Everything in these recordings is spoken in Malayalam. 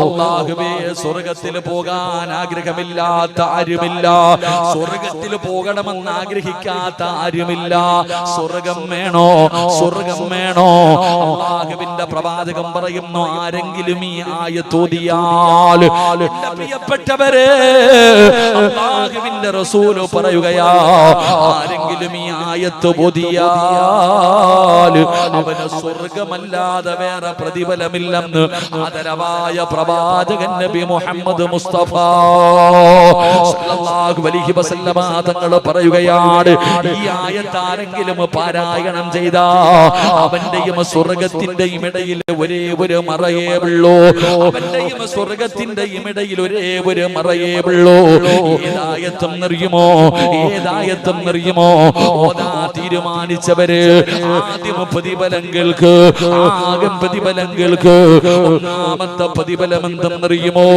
അല്ലാഹുവേ, സ്വർഗ്ഗത്തിൽ പോകാൻ ആഗ്രഹമില്ലാത്ത ആരുമില്ല, സ്വർഗ്ഗത്തിൽ പോകണമെന്ന് ആഗ്രഹിക്കാത്ത ആരുമില്ല. സ്വർഗ്ഗം വേണോ, സ്വർഗ്ഗം വേണോ? അല്ലാഹുവിന്റെ പ്രവാചകൻ പറയുന്നു, ആരെങ്കിലും ഈ ആയത്ത് ഓതിയാൽ, എന്റെ പ്രിയപ്പെട്ടവരെ, അല്ലാഹുവിന്റെ റസൂൽ പറയുകയാ, ആരെങ്കിലും ഈ ആയത്ത് ഓതിയാൽ അവന് സ്വർഗ്ഗമല്ലാതെ വേറെ പ്രതിഫലമില്ലെന്ന് ആദരവായ പ്രവാചകൻ നബി മുഹമ്മദ് മുസ്തഫ സല്ലല്ലാഹു അലൈഹി വസല്ലമ തങ്ങൾ പറയുകയാണ്, ഈ ആയത്ത് ആരെങ്കിലും പാരായണം ചെയ്താ അവന്റെയും സ്വർഗ്ഗത്തിന്റെയും ഇടയിൽ ഒരേ ഒരു മറയേ ഉള്ളൂ. അവന്റെയും സ്വർഗ്ഗത്തിന്റെയും ഇടയിൽ ഒരേ ഒരു മറയേ ഉള്ളൂ. ഏതായത്തും അറിയുമോ? ഏതായത്തും അറിയുമോ? ഓതാ തീരുമാനിച്ചവര് ആദ്യം പ്രതിഫലങ്ങൾക്ക്, ആകെ പ്രതിഫലങ്ങൾക്ക് ഒന്നാമത്തെ പ്രതിഫലമെന്തെന്നറിയുമോ?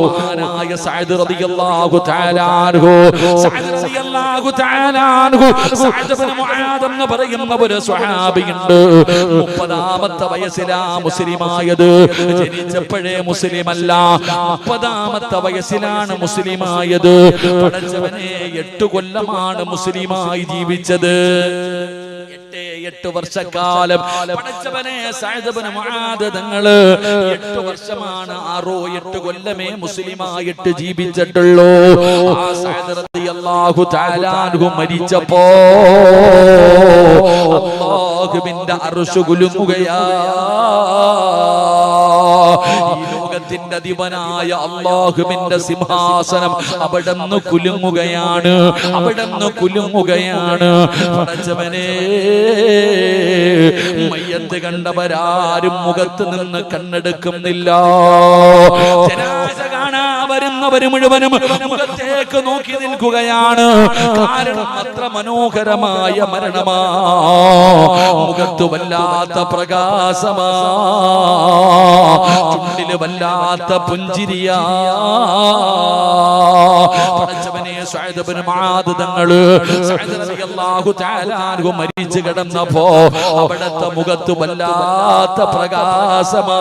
മഹാനായ സഅദ് റളിയല്ലാഹു തആല അൻഹു, സഅദ് റളിയല്ലാഹു തആല അൻഹു, സഅദ് ഇബ്നു മുആദ് എന്ന് പറയുന്ന ഒരു സ്വഹാബിയുണ്ട്. 30ാമത്തെ വയസ്സിലാ മുസ്ലിമായത്. ജനിച്ചപ്പോഴേ മുസ്ലിമല്ല, 30ാമത്തെ വയസ്സിലാണ് മുസ്ലിമായത്. പടച്ചവനെ, 8 കൊല്ലമാണ് മുസ്ലിമായി ജീവിച്ചത്. 8 വർഷക്കാലം പടച്ചവനെ സഅദ് ഇബ്നു മുആദ് തങ്ങള് 8 വർഷമാണ്, 8 കൊല്ലമേ മുസ്ലിമായിട്ട് ജീവിച്ചിട്ടുള്ളൂ. ആ സഅദ് റളിയല്ലാഹു തആല അൻഹു മരിച്ചപ്പോ അല്ലാഹുവിന്റെ അർശ് കുലുങ്ങുകയാ. ഈ ലോകത്തിന്റെ അധിപനായ അല്ലാഹുവിന്റെ സിംഹാസനം അവിടുന്ന് കുലുങ്ങുകയാണ്, അവിടുന്ന് കുലുങ്ങുകയാണ്. പടച്ചവനെ, മയ്യത്ത് കണ്ടവരാരും മുഖത്ത് നിന്ന് കണ്ണെടുക്കുന്നില്ല. ജനാസ കാണാൻ വരുന്നവര് മുഴുവനും മുഖത്തേക്ക് നോക്കി നിൽക്കുകയാണ്. കാരണം അത്ര മനോഹരമായ മരണമാ. മുഖത്ത് വല്ലാത്ത പ്രകാശമാ, ചുണ്ടില് വല്ലാത്ത പുഞ്ചിരിയാ. പടച്ചവനെ, സഅദ് ഇബ്നു മുആദ് തങ്ങള് സഅദ് റളിയല്ലാഹു തആല അൻഹു മരിച്ചു കിടന്നപ്പോ അവിടുത്തെ മുഖത്ത് വല്ലാത്ത പ്രകാശമാ.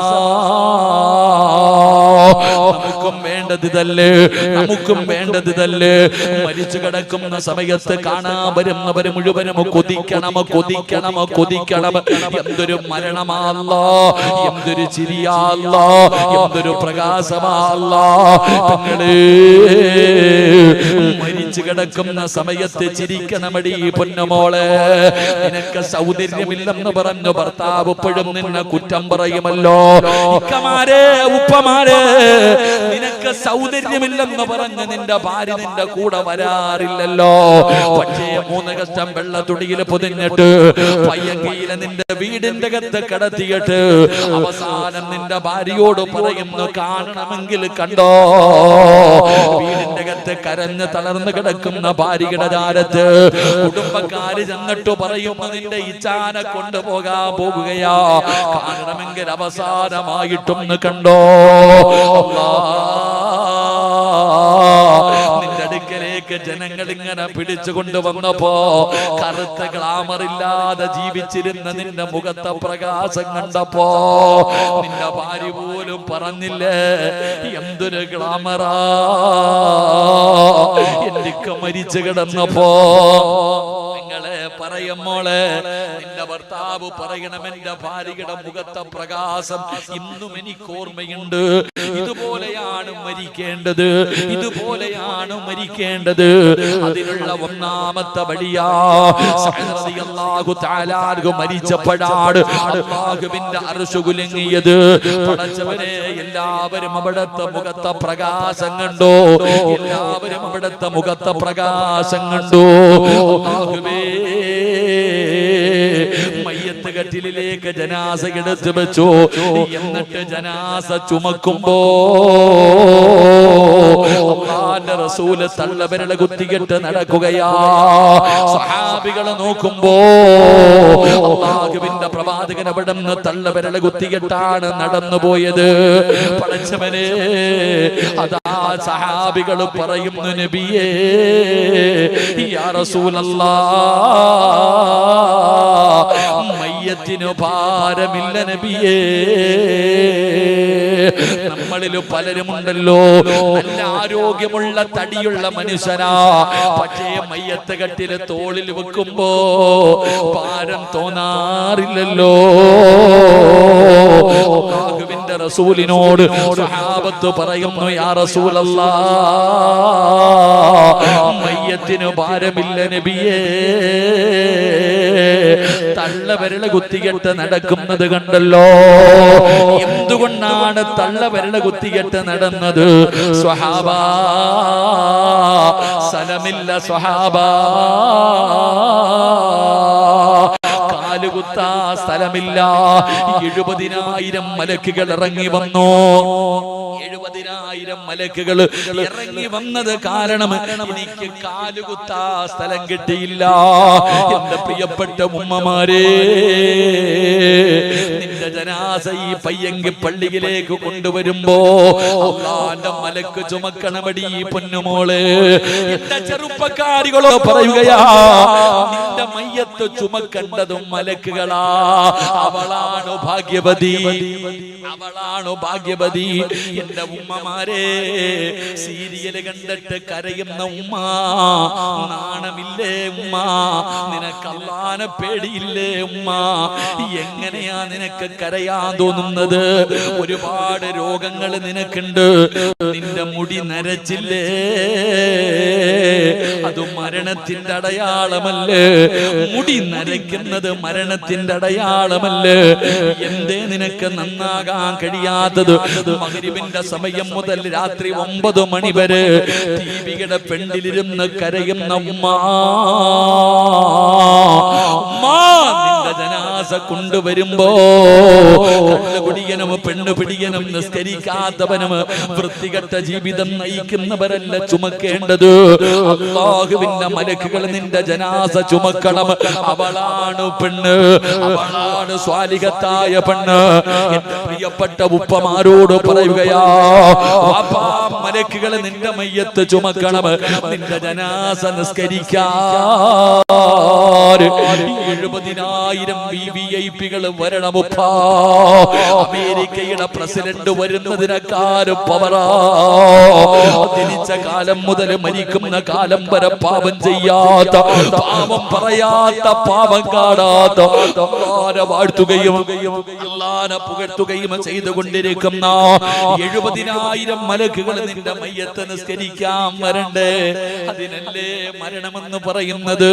നമുക്കും വേണ്ടത് ഇതല്ലേ, നമുക്കും വേണ്ടത് ഇതല്ലേ? മരിച്ചു കിടക്കുന്ന സമയത്ത് കാണാൻ വരുന്നവര് മുഴുവനും കൊതിക്കണം, കൊതിക്കണം, കൊതിക്കണം. എന്തൊരു മരണമാല്ലോ, എന്തൊരു ചിരിയാല്ലോ, എന്തൊരു പ്രകാശമാല്ലോ. നിങ്ങള് മരിച്ചു കിടക്കുന്ന സമയത്ത് ചിരിക്കണമടി പൊന്നുമോളെ. നിനക്ക് സൗന്ദര്യമില്ലെന്ന് പറഞ്ഞു ഭർത്താവ് എപ്പോഴും നിന്നെ കുറ്റം പറയുമല്ലോ. ഇക്കമാരെ, ഉപ്പമാരെ, നിനക്ക് സൗന്ദര്യമില്ലെന്ന് പറഞ്ഞ് നിന്റെ ഭാര്യ നിന്റെ കൂടെ വരാറില്ലല്ലോ. പക്ഷേ 3 കഷ്ടം വെള്ള തുണിയിൽ പൊതിഞ്ഞിട്ട് പയ്യങ്കയിലെ നിന്റെ വീടിന്റെ അകത്ത് കടത്തിയിട്ട് അവസാനം നിന്റെ ഭാര്യയോട് പറയുന്നു, കാണണമെങ്കിൽ കണ്ടോ. വീടിന്റെ അകത്ത് കരഞ്ഞ് തളർന്ന് കിടക്കുന്ന ഭാര്യയുടെ ചാരത്ത് കുടുംബക്കാര് ചെന്നിട്ട് പറയുമ്പോ നിന്റെ ഇച്ചാനെ കൊണ്ടുപോകാൻ പോകുകയാ. കാണണമെങ്കിൽ അവസാനമായിട്ടൊന്ന് കണ്ടോ. നിന്റെ അടുക്കലേക്ക് ജനങ്ങൾ ഇങ്ങനെ പിടിച്ചു കൊണ്ടുവന്നപ്പോ കറുത്ത ഗ്ലാമറില്ലാതെ ജീവിച്ചിരുന്ന നിന്റെ മുഖത്തെ പ്രകാശം കണ്ടപ്പോ നിന്റെ ഭാര്യ പോലും പറഞ്ഞില്ലേ, എന്തൊരു ഗ്ലാമറാ. എനിക്ക് മരിച്ചു കിടന്നപ്പോ നിങ്ങളെ പറയും മോളെ, നിന്റെ ഭർത്താവ് പറയണം, എന്റെ ഭാര്യയുടെ മുഖത്തെ പ്രകാശം ഇന്നും എനിക്ക് ഓർമ്മയുണ്ട്. ഇതുപോലെയാണ് മരിക്കേണ്ടത്, ഇതുപോലെയാണ് മരിക്കേണ്ടത്. അതിനുള്ള ഒന്നാമത്തെ വഴിയാ സഅദ് റളിയല്ലാഹു തആല അൻഹു മരിച്ചപ്പോഴാണ് അല്ലാഹുവിന്റെ അർശ് കുലുങ്ങിയത്. പടച്ചവനെ, എല്ലാവരും അവിടുത്തെ മുഖത്തെ പ്രകാശം കണ്ടു, എല്ലാവരും അവിടുത്തെ മുഖത്തെ പ്രകാശം കണ്ടു. അല്ലാഹുവേ, മയ്യത്ത് കട്ടിലിലേക്ക് ജനാസ എടുത്തു വെച്ചു. എന്നിട്ട് ജനാസ ചുമക്കുമ്പോ അല്ലാഹുവിന്റെ റസൂല് തള്ളവിരല് കുത്തിയിട്ട് നടക്കുകയാ. സ്വഹാബികളെ നോക്കുമ്പോ അല്ലാഹുവിന്റെ പ്രവാചകൻ അവിടെ നിന്ന് തള്ളവിരല് കുത്തിയിട്ടാണ് നടന്നുപോയത്. പടച്ചവനെ, അതാ സഹാബികൾ പറയുന്നു, നബിയേ, യാ റസൂലല്ലാഹ്, മയ്യത്തിനു ഭാരമില്ല നബിയേ. നമ്മളിൽ പലരുമുണ്ടല്ലോ നല്ല ആരോഗ്യമുള്ള തടിയുള്ള മനുഷ്യനാ, പക്ഷേ മയ്യത്ത് കട്ടില് തോളിൽ വെക്കുമ്പോ ഭാരം തോന്നാറില്ലല്ലോ. അല്ലാഹുവിന്റെ റസൂലിനോട് സ്വഹാബത്ത് പറയുന്നു, യാ റസൂലല്ലാഹ്, മയ്യത്തിനു ഭാരമില്ല നബിയേ. തള്ളവിരല് കുത്തികെട്ട് നടക്കുന്നത് കണ്ടല്ലോ. എന്തുകൊണ്ടാണ് തള്ളവിരല് കുത്തികെട്ട് നടന്നത്? സ്വഹാബാ, സലമില്ല സ്വഹാബാ, കാലുകുത്താ സ്ഥലമില്ല. 70,000 മലക്കുകൾ ഇറങ്ങി വന്നു. 70,000 മലക്കുകൾ ഇറങ്ങി വന്നത് കാരണം എനിക്ക് കാലുകുത്താ സ്ഥലം കിട്ടിയില്ല. എന്റെ പ്രിയപ്പെട്ട ഉമ്മമാരെ, നിന്റെ ജനാസ ഈ പയ്യങ്കി പള്ളിയിലേക്ക് കൊണ്ടുവരുമ്പോ അല്ലാഹുവിന്റെ മലക്ക് ചുമക്കണമടി പൊന്നുമോള്. എന്റെ ചെറുപ്പക്കാരികളോ പറയുകയാ, നിന്റെ മയ്യത്ത് ചുമക്കേണ്ടതും മലക്കുകളാ. അവളാണ് ഭാഗ്യവതി, അവളാണ് ഭാഗ്യവതി. എന്റെ ഉമ്മമാരെ, സീരിയല് കണ്ടിട്ട് കരയുന്ന ഉമ്മ, നാണമില്ലേ ഉമ്മ? നിനക്ക് അല്ലാഹുവിനെ പേടിയില്ലേ ഉമ്മ? എങ്ങനെയാ നിനക്ക് കരയാൻ തോന്നുന്നത്? ഒരുപാട് രോഗങ്ങൾ നിനക്കുണ്ട്. നിന്റെ മുടി നരച്ചില്ലേ? അത് മരണത്തിന്റെ അടയാളമല്ലേ? മുടി നരയ്ക്കുന്നത് മരണത്തിന്റെ അടയാളമല്ലേ? എന്തേ നിനക്ക് നന്നാകാൻ കഴിയാത്തത്? മഗ്രിബിന്റെ സമയം മുതൽ രാത്രി 9 മണി വരെ ടിവിയുടെ പെണ്ടിലിരുന്ന് കരയുന്ന ഉമ്മ, നിന്റെ ജനാസ കൊണ്ടുവരുമ്പോ കള്ളുപിടിയനും പെണ്ണുപിടിയനും നിസ്കരിക്കാത്തവനും വൃത്തികെട്ട ജീവിതം നയിക്കുന്നവരല്ല ചുമക്കേണ്ടത്. അല്ലാഹുവിന്റെ മലക്കുകൾ നിന്റെ ജനാസ ചുമക്കണം. അവളാണ് പെണ്ണ്, അവളാണ് സ്വാലിഹത്തായ പെണ്ണ്. എന്റെ പ്രിയപ്പെട്ട ഉപ്പമാരോട് പറയുകയാ, വാപ്പാ, മലക്കുകൾ നിന്റെ മയ്യത്ത് ചുമക്കണം. നിന്റെ ജനാസ നിസ്കരിക്കാൻ 70,000 VVIPകൾ വരണമുപ്പാ. അമേരിക്കയുടെ പ്രസിഡന്റ് വരുന്നതിനെക്കാളും പവറാ. ജനിച്ച കാലം മുതൽ മരിക്കുന്ന കാലം വരെ പാപം ചെയ്യാത്ത, പാപം പറയാത്ത, പാപം കാണാത്ത, അല്ലാഹുവിനെ വാഴ്ത്തുകയും അല്ലാഹുവിനെ പുകഴ്ത്തുകയും ചെയ്തുകൊണ്ടിരിക്കുന്ന 70,000 മലക്കുകൾ നിന്റെ മയ്യത്ത് നിസ്കരിക്കാൻ വരണ്ടേ? അതിനല്ലേ മരണമെന്ന് പറയുന്നത്.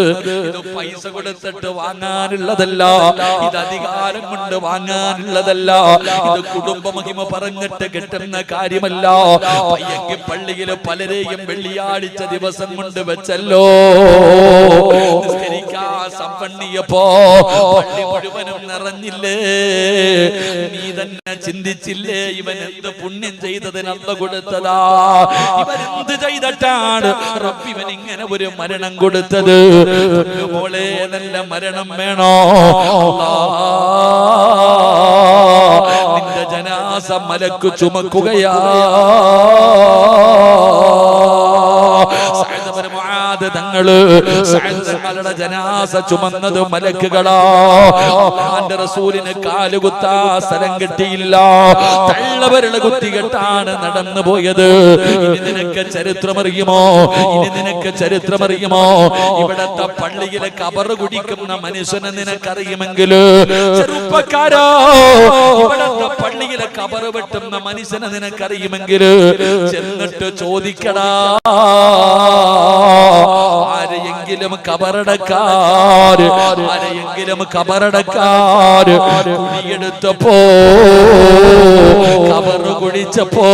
ഇത് പൈസ കൊടുത്തിട്ട് വാങ്ങാനുള്ളതല്ല, ഇത് അധികാരം കൊണ്ട് വാങ്ങാനുള്ളതല്ല, ഇത് കുടുംബ മഹിമ പറഞ്ഞിട്ട് കിട്ടുന്ന കാര്യമല്ല. പയ്യങ്കി പള്ളിയിൽ പലരെയും വെള്ളിയാഴ്ച ദിവസം കൊണ്ട് വെച്ചല്ലോ നിസ്കരിക്കാൻ സമ്പണ്ണിയപ്പോ പള്ളി മുഴുവനും നിറഞ്ഞില്ലേ? നീ തന്നെ ചിന്തിച്ചില്ലേ, ഇവൻ എന്ത് പുണ്യം ചെയ്തതിന് അല്ലാഹു കൊടുത്തതാ? ഇവൻ എന്ത് ചെയ്തിട്ടാണ് റബ്ബിവൻ ഇങ്ങനെ ഒരു മരണം കൊടുത്തത്? മോളെ, നല്ല മരണം വേണോ? നിന്റെ ജനാസ മലക്ക് ചുമക്കുകയാ. തങ്ങള് തങ്ങളുടെ ജനാസ ചുമന്നത് മലക്കുകളാ. അല്ലാഹുവിന്റെ റസൂലിന് കാലുകുത്താ സ്ഥലം കിട്ടിയില്ല. തള്ളവിരല് കുത്തികെട്ടാണ് നടന്നു പോയത്. ഇനി നിനക്ക് ചരിത്രമറിയുമോ? ഇനി നിനക്ക് ചരിത്രമറിയുമോ? ഇവിടത്തെ പള്ളിയിലെ കബറ് കുടിക്കുന്ന മനുഷ്യനെ നിനക്കറിയുമെങ്കിൽ, ചെറുപ്പക്കാരോ, ഇവിടത്തെ പള്ളിയിലെ കബറ് വെട്ടുന്ന മനുഷ്യനെ നിനക്കറിയുമെങ്കിൽ ചെന്നിട്ട് ചോദിക്കടാ. ആരെയെങ്കിലും കബറടക്കാര്, ആരെയെങ്കിലും കബറടക്കാര് കുടിയെടുത്തപ്പോ, കബറ് കുടിച്ചപ്പോ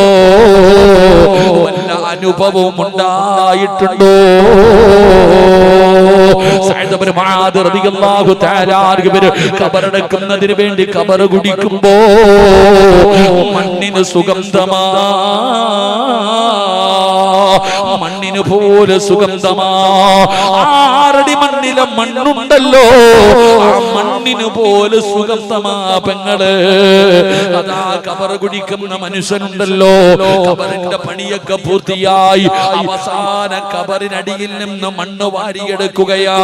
വല്ല അനുഭവവും ഉണ്ടായിട്ടുണ്ടോ? കബറടക്കുന്നതിന് വേണ്ടി കബറ് കുടിക്കുമ്പോ മണ്ണിന് സുഗന്ധമാ, മണ്ണിന് പോലെ സുഗന്ധമാ. 6 അടി മണ്ണിലെ മണ്ണുണ്ടല്ലോ, ആ മണ്ണിന് പോലെ സുഗന്ധമാ പെങ്ങള്. അതാ കബറ് കുടിക്കുന്ന മനുഷ്യനുണ്ടല്ലോ, കബറിന്റെ പണിയൊക്കെ പൂർത്തിയായി അവസാന കബറിനടിയിൽ നിന്ന് മണ്ണ് വാരിയെടുക്കുകയാ.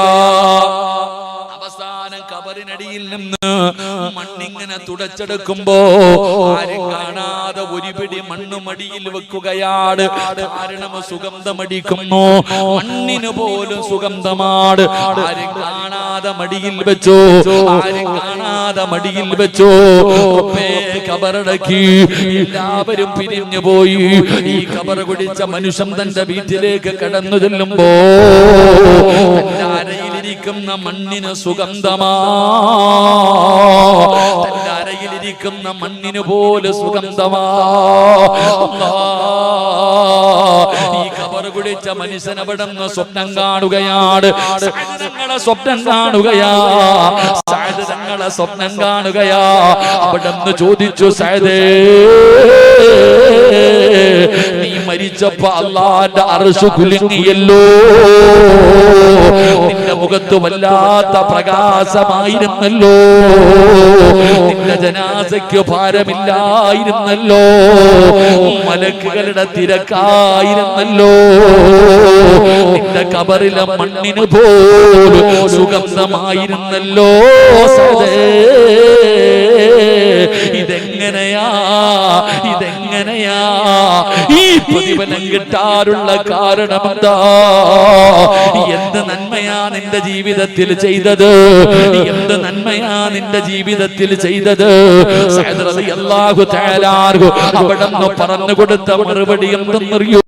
അവസാനം കബർ കബറിനടിയിൽ നിന്ന് മണ്ണിങ്ങനെ തുടച്ചെടുക്കുമ്പോ ആരും കാണാതെ ഒരു പിടി മണ്ണ് മടിയിൽ വെക്കുകയാണ്. കാരണം സുഗന്ധമടിക്കുന്നു, മണ്ണിന് പോലും സുഗന്ധമാണ്. ആരും കാണാതെ മടിയിൽ വെച്ചു, ആരും കാണാതെ മടിയിൽ വെച്ചു. കബറടക്കി എല്ലാവരും പിരിഞ്ഞു പോയി. ഈ കബർ കുടിച്ച മനുഷ്യൻ തന്റെ വീട്ടിലേക്ക് കടന്നു ചെല്ലുമ്പോ തന്റെ അരയിലിരിക്കുന്ന മണ്ണിന് സുഗന്ധമാ, തന്റെ അരയിലിരിക്കുന്ന മണ്ണിന് പോലെ സുഗന്ധമാ. ഈ കബർ കുടിച്ച മനുഷ്യൻ അവിടെ നിന്ന് സ്വപ്നം കാണുകയാണ്. തങ്ങളെ സ്വപ്നം കാണുകയാ, തങ്ങളെ സ്വപ്നം കാണുകയാ. അവിടെ നിന്ന് ചോദിച്ചു, സഅദേ നീ മരിച്ചപ്പോ അല്ലാഹുവിന്റെ അർശ് കുലുങ്ങിയല്ലോ, നിന്റെ മുഖത്ത് വല്ലാത്ത പ്രകാശമായിരുന്നല്ലോ, നിന്റെ ജനാസയ്ക്ക് ഭാരമില്ലായിരുന്നല്ലോ, മലക്കുകളുടെ തിരക്കായിരുന്നല്ലോ, നിന്റെ കബറിലെ മണ്ണിന് പോലും സുഗന്ധമായിരുന്നല്ലോ. ഇതെങ്ങനെയാ, ഇതെങ്ങനെയാ ഈ പ്രതിഫലം കിട്ടാറുള്ള കാരണമെന്താ? എന്ത് നന്മയാ നിന്റെ ജീവിതത്തിൽ ചെയ്തത്, എന്ത് നന്മയാ നിന്റെ ജീവിതത്തിൽ ചെയ്തത്? സഅദ് റളിയല്ലാഹു തആല അവിടെന്ന് പറഞ്ഞു കൊടുത്ത മറുപടി എന്തെന്നറിയോ?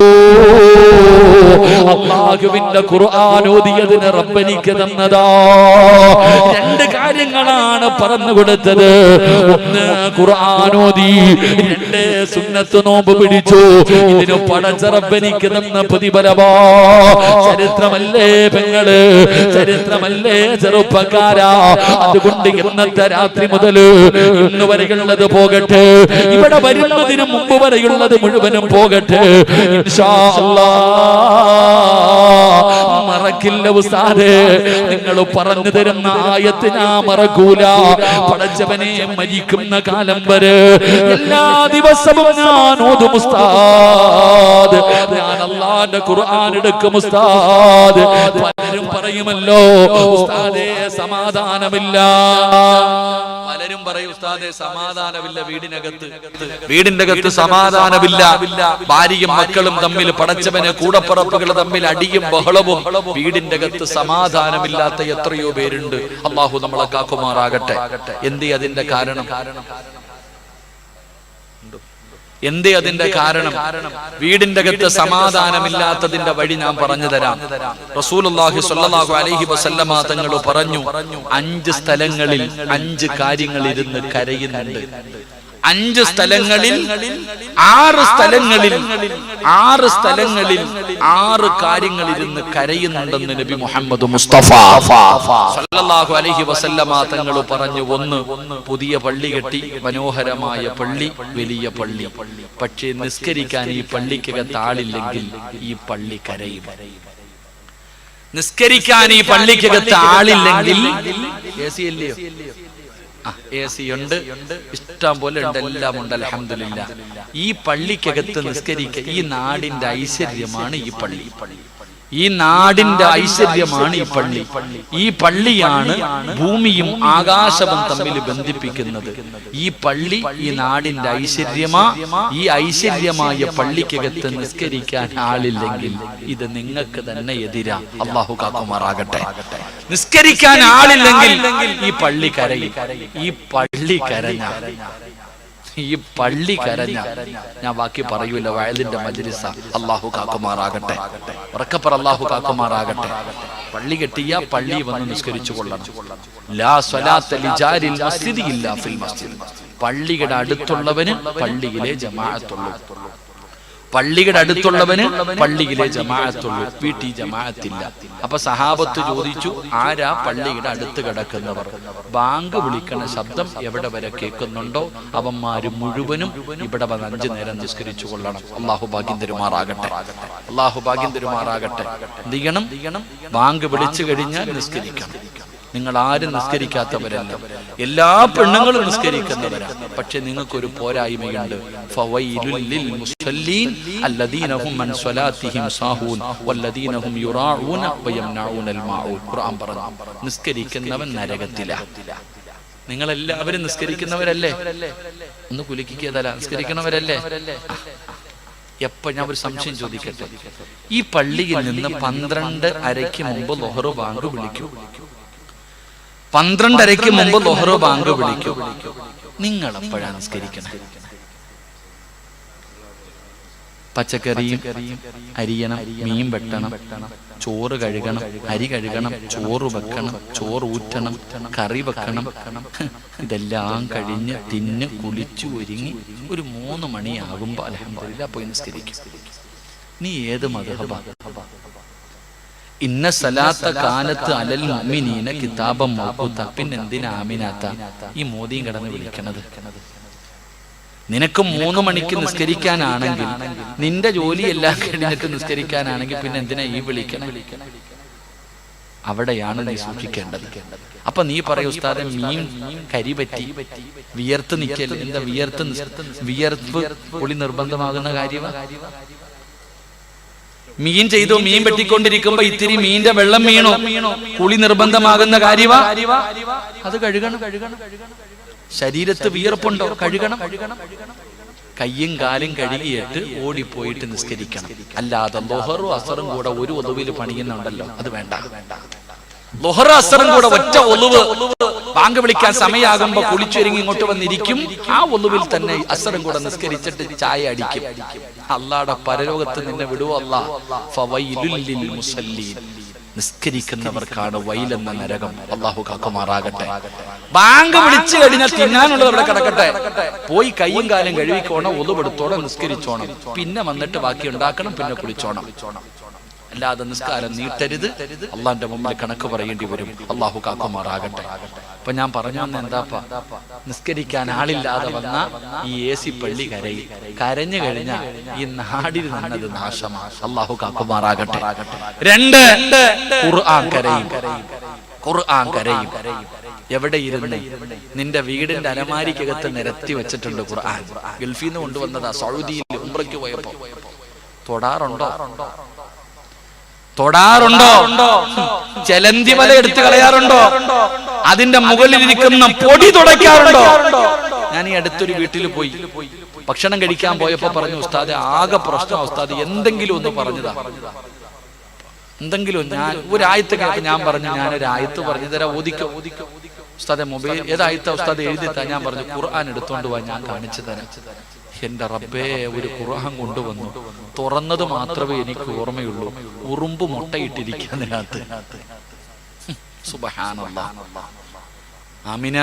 അല്ലാഹുവിന്റെ ഖുർആൻ ഓതിയതിന് റബ്ബനിക്ക് തന്നതാ. രണ്ട് കാര്യങ്ങളാണ് പറഞ്ഞു കൊടുത്തത്. ഒന്ന് ഖുർആൻ ഓതി, രണ്ട് സുന്നത്ത് നോമ്പ് പിടിച്ചു. ഇതിന് പടച്ച റബ്ബനിക്ക് തന്ന പ്രതിഫലമാ. ചരിത്രമല്ലേ പെങ്ങള്, ചരിത്രമല്ലേ ചെറുപ്പക്കാരാ. അതുകൊണ്ട് ഇന്നത്തെ രാത്രി മുതൽ ഇന്ന് വരെയുള്ളത് പോകട്ടെ, ഇവിടെ വരുന്നതിന് മുമ്പ് വരെയുള്ളത് മുഴുവനും പോകട്ടെ. ഇൻഷാ അല്ലാഹ് മറക്കില്ല ഉസ്താദേ, നിങ്ങൾ പറഞ്ഞു തരുന്ന ആയത്ത് ഞാൻ മറക്കൂല. പടച്ചവനെ മരിക്കുന്ന കാലം വരെ എല്ലാ ദിവസവും ഞാൻ ഓതും ഉസ്താദ്, ഞാൻ അല്ലാഹുവിന്റെ ഖുർആൻ എടുക്കും ഉസ്താദ്. പലരും പറയുമല്ലോ ഉസ്താദേ സമാധാനമില്ല, പലരും പറയും ഉസ്താദേ സമാധാനമില്ല വീടിനകത്ത്, വീടിന്റെ അകത്ത് സമാധാനമില്ല, ഭാര്യയും മക്കളും തമ്മിൽ, പടച്ചവനെ കൂടപ്പറപ്പുകൾ തമ്മിൽ അടിയും ബഹളവും, വീടിന്റെ അകത്ത് സമാധാനമില്ലാത്ത എത്രയോ പേരുണ്ട്. അല്ലാഹു നമ്മളെ കാക്കുമാറാകട്ടെ. എന്തേ അതിന്റെ കാരണം? എന്തേ അതിന്റെ കാരണം? വീടിന്റെ അകത്ത് സമാധാനമില്ലാത്തതിന്റെ വഴി ഞാൻ പറഞ്ഞു തരാം. റസൂലുള്ളാഹി സ്വല്ലല്ലാഹു അലൈഹി വസല്ലമ തങ്ങൾ പറഞ്ഞു, 5 സ്ഥലങ്ങളിൽ 5 കാര്യങ്ങൾ ഇരുന്ന് കരയുന്നുണ്ട്. 5 സ്ഥലങ്ങളിൽ 6 സ്ഥലങ്ങളിൽ 6 കാര്യങ്ങൾ ഇരുന്ന് കരയുന്നുണ്ടെന്ന് നബി മുഹമ്മദ് മുസ്തഫ സല്ലല്ലാഹു അലൈഹി വസല്ലമ തങ്ങൾ പറഞ്ഞു. 1, പുതിയ പള്ളി കെട്ടി, മനോഹരമായ പള്ളി, വലിയ പള്ളി. പക്ഷേ നിസ്കരിക്കാൻ ഈ പള്ളിക്കകത്ത് ആളില്ലെങ്കിൽ ഈ പള്ളി കരയും. നിസ്കരിക്കാൻ ഈ പള്ളിക്കകത്ത് ആളില്ലെങ്കിൽ AC ഇല്ലയോ? AC ഉണ്ട്, ഇഷ്ടം പോലെ ഉണ്ട്, എല്ലാം ഉണ്ട്, അൽഹംദുലില്ലാ. ഈ പള്ളിക്കകത്ത് നിസ്കരിക്കുക ഈ നാടിന്റെ ഐശ്വര്യമാണ് ഈ പള്ളി. ഈ നാടിന്റെ ഐശ്വര്യമാണ് ഈ പള്ളി. ഈ പള്ളിയാണ് ഭൂമിയും ആകാശവും തമ്മിൽ ബന്ധിപ്പിക്കുന്നത്. ഈ പള്ളി ഈ നാടിന്റെ ഐശ്വര്യമാ. ഈ ഐശ്വര്യമായ പള്ളിക്കകത്ത് നിസ്കരിക്കാൻ ആളില്ലെങ്കിൽ ഇത് നിങ്ങൾക്ക് തന്നെ എതിരാ. അല്ലാഹു കാക്കുമാറാകട്ടെ. നിസ്കരിക്കാൻ ആളില്ലെങ്കിൽ ഈ പള്ളി കരയും. ഈ പള്ളി കരഞ്ഞ, ഈ പള്ളി കരഞ്ഞ, ഞാൻ ബാക്കി പറയൂല, വയലിന്റെ മജ്ലിസ. അല്ലാഹു കാക്കുമാറാകട്ടെ. ഉറക്കപ്പറ അല്ലാഹു കാക്കുമാറാകട്ടെ. പള്ളി കെട്ടിയ പള്ളി വന്ന് നിസ്കരിച്ചു കൊള്ളണം. ലാ സ്വലാത്ത ലിജാരിൽ മസ്ജിദി ഇല്ലാ ഫിൽ മസ്ജിദ്. പള്ളിയുടെ അടുത്തുള്ളവന് പള്ളിയിലെ ജമാഅത്തുള്ളൂ. പള്ളിയുടെ അടുത്തുള്ളവന് പള്ളിയിലെ ജമാഅത്തുള്ളൂ, വീട്ടിൽ ജമാഅത്തില്ല. അപ്പൊ സഹാബത്ത് ചോദിച്ചു, ആരാ പള്ളിയുടെ അടുത്ത് കിടക്കുന്നവർ? ബാങ്ക് വിളിക്കണ ശബ്ദം എവിടെ വരെ കേൾക്കുന്നുണ്ടോ അവന്മാര് മുഴുവനും ഇവിടെ വന്ന് 5 നേരം നിസ്കരിച്ചു കൊള്ളണം. അല്ലാഹു ഭാഗ്യം തരുമാറാകട്ടെ. അല്ലാഹു ഭാഗ്യം തരുമാറാകട്ടെ. എന്ത് ചെയ്യണം? ബാങ്ക് വിളിച്ചു കഴിഞ്ഞാൽ നിസ്കരിക്കണം. നിങ്ങൾ ആരും നിസ്കരിക്കാത്തവരല്ല, എല്ലാ പെണ്ണുങ്ങളും നിസ്കരിക്കുന്നവരാണ്. പക്ഷെ നിങ്ങൾക്കൊരു പോരായ്മയുണ്ട്. ഫവൈലുൽ ലിൽ മുസല്ലീൻ അല്ലദീന ഹും അൻ സ്വലാത്തിഹിം സാഹൂൻ വല്ലദീന ഹും യുറാഊന വയംനഊനൽ മാഊൻ. ഖുർആൻ പറഞ്ഞു, നിസ്കരിക്കുന്നവൻ നരകത്തിലാണ്. നിങ്ങളെല്ലാവരും നിസ്കരിക്കുന്നവരല്ലേ? ഒന്ന് കുലുക്കിയതല്ല, നിസ്കരിക്കുന്നവരല്ലേ? എപ്പോ ഞാൻ ഒരു സംശയം ചോദിക്കട്ടെ, ഈ പള്ളിയിൽ നിന്ന് 12:30 മുമ്പ് ളുഹ്ർ ബാങ്ക് വിളിക്കും, 12:30 മുമ്പ് ളുഹ്ർ ബാങ്ക് വിളിക്കും. നിങ്ങൾ എപ്പോഴാണ് നിസ്കരിക്കണം? പച്ചക്കറിയും അരിയണം, മീൻ വെട്ടണം, ചോറ് കഴുകണം, അരി കഴുകണം, ചോറ് വെക്കണം, ചോറ് ഊറ്റണം, കറി വെക്കണം. ഇതെല്ലാം കഴിഞ്ഞ് തിന്ന് കുളിച്ചു ഒരുങ്ങി ഒരു 3 മണിയാകുമ്പോ അൽഹംദുലില്ലാ പോയി നിസ്കരിക്കും. നീ ഏത് മദ്ഹബാ? ഇന്ന സലാത്ത കാലത്ത് അലൽ മുഅ്മിനീന കിതാബം മൗഖൂത. പിന്നെ എന്തിനാ ആമിനാത്ത ഈ മോദിയും കിടന്ന് വിളിക്കണത്? നിനക്ക് 3 മണിക്ക് നിസ്കരിക്കാനാണെങ്കിൽ, നിന്റെ ജോലിയെല്ലാം കഴിഞ്ഞിട്ട് നിസ്കരിക്കാനാണെങ്കിൽ പിന്നെ എന്തിനാ ഈ വിളിക്കണം? അവിടെയാണ് നീ സൂക്ഷിക്കേണ്ടത്. അപ്പൊ നീ പറയൂ, ഉസ്താദെ മീൻ കരി പറ്റി വിയർത്ത് നിൽക്കല്ലേ? എന്താ വിയർപ്പ് കുളി നിർബന്ധമാകുന്ന കാര്യമാണ്? മീൻ ചെയ്തു, മീൻ വെട്ടിക്കൊണ്ടിരിക്കുമ്പോ ഇത്തിരി മീന്റെ വെള്ളം വീണോ, കുളി നിർബന്ധമാകുന്ന കാര്യമാ? അത് കഴുകണം. ശരീരത്ത് വിയർപ്പുണ്ടോ? കഴുകണം. കയ്യും കാലും കഴുകിയിട്ട് ഓടിപ്പോയിട്ട് നിസ്കരിക്കണം. അല്ലാതെ ളുഹറും അസറും കൂടെ ഒരു ഒളുവിൽ പണിയുന്നുണ്ടല്ലോ, അത് വേണ്ട. ളുഹർ അസറും കൂടെ ഒറ്റ ഒളുവ്, ബാങ്ക് വിളിക്കാൻ സമയമാകുമ്പോ കുളിച്ചൊരുങ്ങി ഇങ്ങോട്ട് വന്നിരിക്കും, ആ ഒളുവിൽ തന്നെ അസറും കൂടെ നിസ്കരിച്ചിട്ട് ചായ അടിക്കും. അല്ലാഹുടെ പരലോകത്ത് നിന്നെ വിടുവോ അല്ലാഹ്? ഫവൈലുൽ ലിൽ മുസല്ലീൻ. നിസ്കരിക്കുന്നവർക്കാണ് വൈലെന്ന നരകം. അല്ലാഹു കാക്കുമാറാകട്ടെ. ബാങ്ക് വിളിച്ചു കഴിഞ്ഞാൽ തിന്നാനുള്ളത് അവിടെ കിടക്കട്ടെ, പോയി കയ്യും കാലും കഴുകിക്കോണം, ഒളുവെടുത്തോണം, നിസ്കരിച്ചോണം, പിന്നെ വന്നിട്ട് ബാക്കി ഉണ്ടാക്കണം, പിന്നെ കുളിച്ചോണം. അല്ലാതെ നിസ്കാരം നീട്ടരുത്, അള്ളാന്റെ മുമ്പിൽ കണക്ക് പറയേണ്ടി വരും. അല്ലാഹു കാക്കുമാറാകട്ടെ. അപ്പൊ ഞാൻ പറഞ്ഞു വന്ന എന്താപ്പാ, നിസ്കരിക്കാൻ ആളില്ലാതെ വന്ന ഈ AC പള്ളി കരയും. കരഞ്ഞു കഴിഞ്ഞാൽ ഈ നാടിൽ നന്നത് നാശമാണ്. അല്ലാഹു കാക്കുമാറാകട്ടെ. 2, ഖുർആൻ കരയും. ഖുർആൻ കരയും. എവിടെ ഇരുന്ന്? നിന്റെ വീടിന്റെ അലമാരിക്കകത്ത് നിരത്തി വെച്ചിട്ടുണ്ട് ഖുർആൻ. ഗൾഫിൽ നിന്ന് കൊണ്ടുവന്നതാ. സൗദിയിൽ ഉംറയ്ക്ക് പോയപ്പോ. തൊടാറുണ്ടോ? ചെലന്തി വല എടുത്ത് കളയാറുണ്ടോ? അതിന്റെ മുകളിലിരിക്കുന്ന പൊടി തുടയ്ക്കാറുണ്ടോ? ഞാൻ ഈ അടുത്തൊരു വീട്ടിൽ പോയി ഭക്ഷണം കഴിക്കാൻ പോയപ്പോ പറഞ്ഞു, ഉസ്താദെ ആകെ പ്രശ്നം ഉസ്താദ്, എന്തെങ്കിലും ഒന്ന് പറഞ്ഞതാ, എന്തെങ്കിലും. ഞാൻ ഒരായത്ത് കേൾക്കും, ഞാൻ പറഞ്ഞു ഞാനൊരു ആയത്ത് പറഞ്ഞു തരാം, ഓദിക്കോ. ഉസ്താദെ മൊബൈൽ ഏതായത്താ ഉസ്താദ് എഴുതിത്താ? ഞാൻ പറഞ്ഞു ഖുർആൻ എടുത്തോണ്ട് പോവാൻ, ഞാൻ കാണിച്ചു തരാം. എന്റെ റബ്ബേ, ഒരു ഖുർആൻ കൊണ്ടുവന്നു, തുറന്നത് മാത്രമേ എനിക്ക് ഓർമ്മയുള്ളൂ, ഉറുമ്പ് മുട്ടയിട്ടിരിക്കുന്നതിനകത്ത്. സുബ്ഹാനല്ലാഹ്. ആമിന,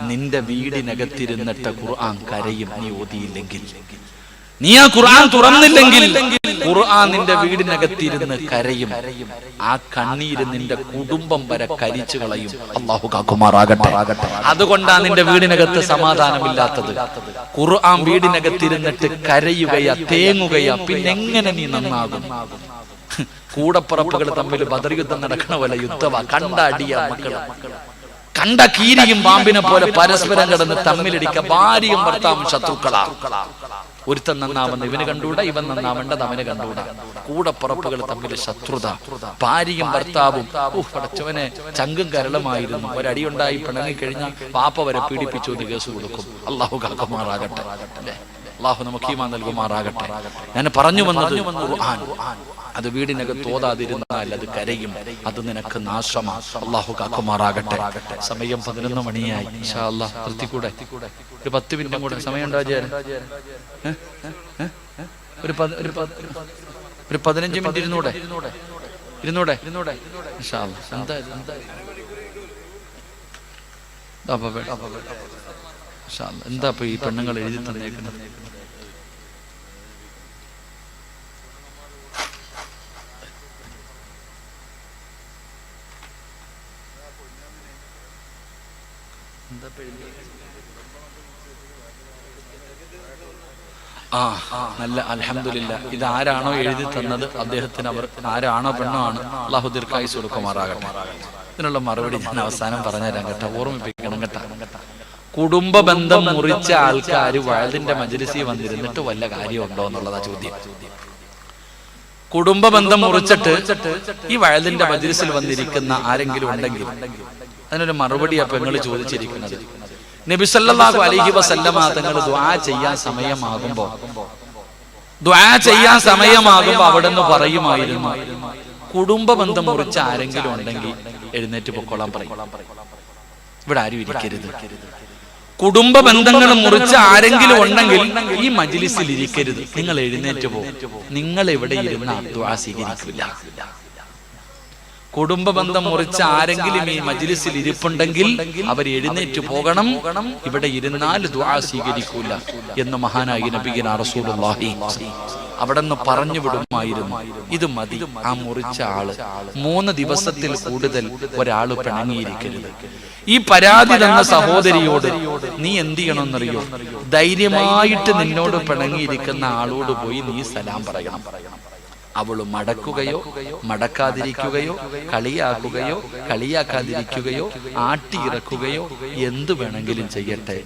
നിന്റെ വീടിനകത്തിരുന്നിട്ട് ഖുർആൻ കരയും നീ ഓതിയില്ലെങ്കിൽ. നീ ആ ഖുർആൻ തുറന്നില്ലെങ്കിൽ ഖുർആൻ നിന്റെ വീടിനകത്തിരുന്ന് കരയും. ആ കണ്ണീര് നിന്റെ കുടുംബം വരെ കരിച്ചു കളയും. അല്ലാഹു കാക്കുമാറാകട്ടെ. അതുകൊണ്ടാണ് നിന്റെ വീടിനകത്ത് സമാധാനമില്ലാത്തത്. ഖുർആൻ വീടിനകത്തിരുന്നിട്ട് കരയുകയാ, തേങ്ങുകയാ, പിന്നെങ്ങനെ നീ നന്നാകും? കൂടപ്പുറപ്പുകൾ തമ്മിൽ ബദർ യുദ്ധം നടക്കണ പോലെ യുദ്ധവാ. കണ്ട അടിയ മക്കള്, കണ്ട കീരിയും പാമ്പിനെ പോലെ പരസ്പരം കിടന്ന് തമ്മിലടിക്ക. ഭാര്യയും ഭർത്താവും ശത്രുക്കളാ. ഒരുത്തൻ നന്നാവുന്ന ഇവന് കണ്ടുകൂടാ, ഇവൻ നന്നാവേണ്ടത് അവന് കണ്ടുകൂടാ. കൂടപ്പുറപ്പുകൾ തമ്മിൽ ശത്രുത. ഭാര്യയും ഭർത്താവും പടച്ചവനെ ചങ്കും കരളുമായിരുന്നു. ഒരടിയുണ്ടായി പിണങ്ങിക്കഴിഞ്ഞാൽ പാപ്പ വരെ പീഡിപ്പിച്ചു എന്ന് കേസ് കൊടുക്കും. അല്ലാഹു കാക്കുമാറാകട്ടെ. അല്ലേ? അല്ലാഹു നമുക്ക് ഈമാൻ നൽകുമാറാകട്ടെ. ഞാൻ പറഞ്ഞു വന്നത് ഖുർആൻ. അത് വീടിനകത്ത് ഓതാതിരുന്നാൽ അത് കരയും, അത് നിനക്ക് നാശമാണ്. അല്ലാഹു കാക്കുമാറാകട്ടെ. സമയം 11 മണിയായി. ഇൻഷാ അല്ലാഹ് നിർത്തിക്കൂടെ? ഒരു 10 മിനിറ്റും കൂടെ സമയമുണ്ടോ? ഒരു 15 മിനിറ്റ് ഇരുന്നൂടെ? ഇൻഷാ അല്ലാഹ്. എന്താ ഇപ്പൊ ഈ പെണ്ണുങ്ങൾ എഴുതി തന്നേക്കുന്നത്? നല്ല അൽഹംദുലില്ലാ. ഇത് ആരാണോ എഴുതി തന്നത് അദ്ദേഹത്തിന്, അവർ ആരാണോ പെണ്ണോ ആണ്, അല്ലാഹു ദീർഘായുസ്സ് കൊടുക്കുമാറാകട്ടെ. ഇതിനുള്ള മറുപടി ഞാൻ അവസാനം പറഞ്ഞുതരാം കേട്ടോ, ഓർമ്മിപ്പിക്കണം കേട്ടോ. കുടുംബ ബന്ധം മുറിച്ച ആൾക്കാർ വയലിന്റെ മജ്‌ലിസിൽ വന്നിരുന്നിട്ട് വല്ല കാര്യമുണ്ടോ എന്നുള്ളതാ ചോദ്യം. കുടുംബ ബന്ധം മുറിച്ചിട്ട് ഈ വയലിന്റെ മജ്‌ലിസിൽ വന്നിരിക്കുന്ന ആരെങ്കിലും ഉണ്ടെങ്കിൽ അതിനൊരു മറുപടി അപ്പൊ നിങ്ങൾ ചോദിച്ചിരിക്കുന്നത്. നബി സല്ലല്ലാഹു അലൈഹി വസല്ലമ തങ്ങൾ ദുആ ചെയ്യാൻ സമയമാകുമ്പോ അവിടെ നിന്ന് പറയുമായിരുന്നു, കുടുംബ ബന്ധം മുറിച്ച ആരെങ്കിലും ഉണ്ടെങ്കിൽ എഴുന്നേറ്റ് പൊക്കോളാൻ പറയും. ഇവിടെ ആരും ഇരിക്കരുത്. കുടുംബ ബന്ധങ്ങൾ മുറിച്ച ആരെങ്കിലും ഉണ്ടെങ്കിൽ ഈ മജ്‌ലിസിൽ ഇരിക്കരുത്, നിങ്ങൾ എഴുന്നേറ്റ് പോകും. നിങ്ങൾ ഇവിടെ ഇരുന്ന ദുആ സ്വീകരിക്കില്ല. കുടുംബ ബന്ധം മുറിച്ച ആരെങ്കിലും ഈ മജ്‌ലിസിൽ ഇരിപ്പുണ്ടെങ്കിൽ അവർ എഴുന്നേറ്റ് പോകണം. ഇവിടെ ഇരുന്നാൽ ദുആ സ്വീകരിക്കൂല എന്ന് മഹാനായ നബിയുനാ റസൂലുള്ളാഹി അവിടെ നിന്ന് പറഞ്ഞു വിടുമായിരുന്നു. ഇത് മതി. ആ മുറിച്ച ആള് 3 ദിവസത്തിൽ കൂടുതൽ ഒരാള് പിണങ്ങിയിരിക്കരുത്. ഈ പരാതി തന്ന സഹോദരിയോട് നീ എന്ത് ചെയ്യണമെന്നറിയോ? ധൈര്യമായിട്ട് നിന്നോട് പിണങ്ങിയിരിക്കുന്ന ആളോട് പോയി നീ സലാം പറയണം. അവള് മടക്കുകയോ മടക്കാതിരിക്കുകയോ കളിയാക്കുകയോ കളിയാക്കാതിരിക്കുകയോ ആട്ടിയിറക്കുകയോ എന്തു വേണമെങ്കിലും ചെയ്യട്ടെ,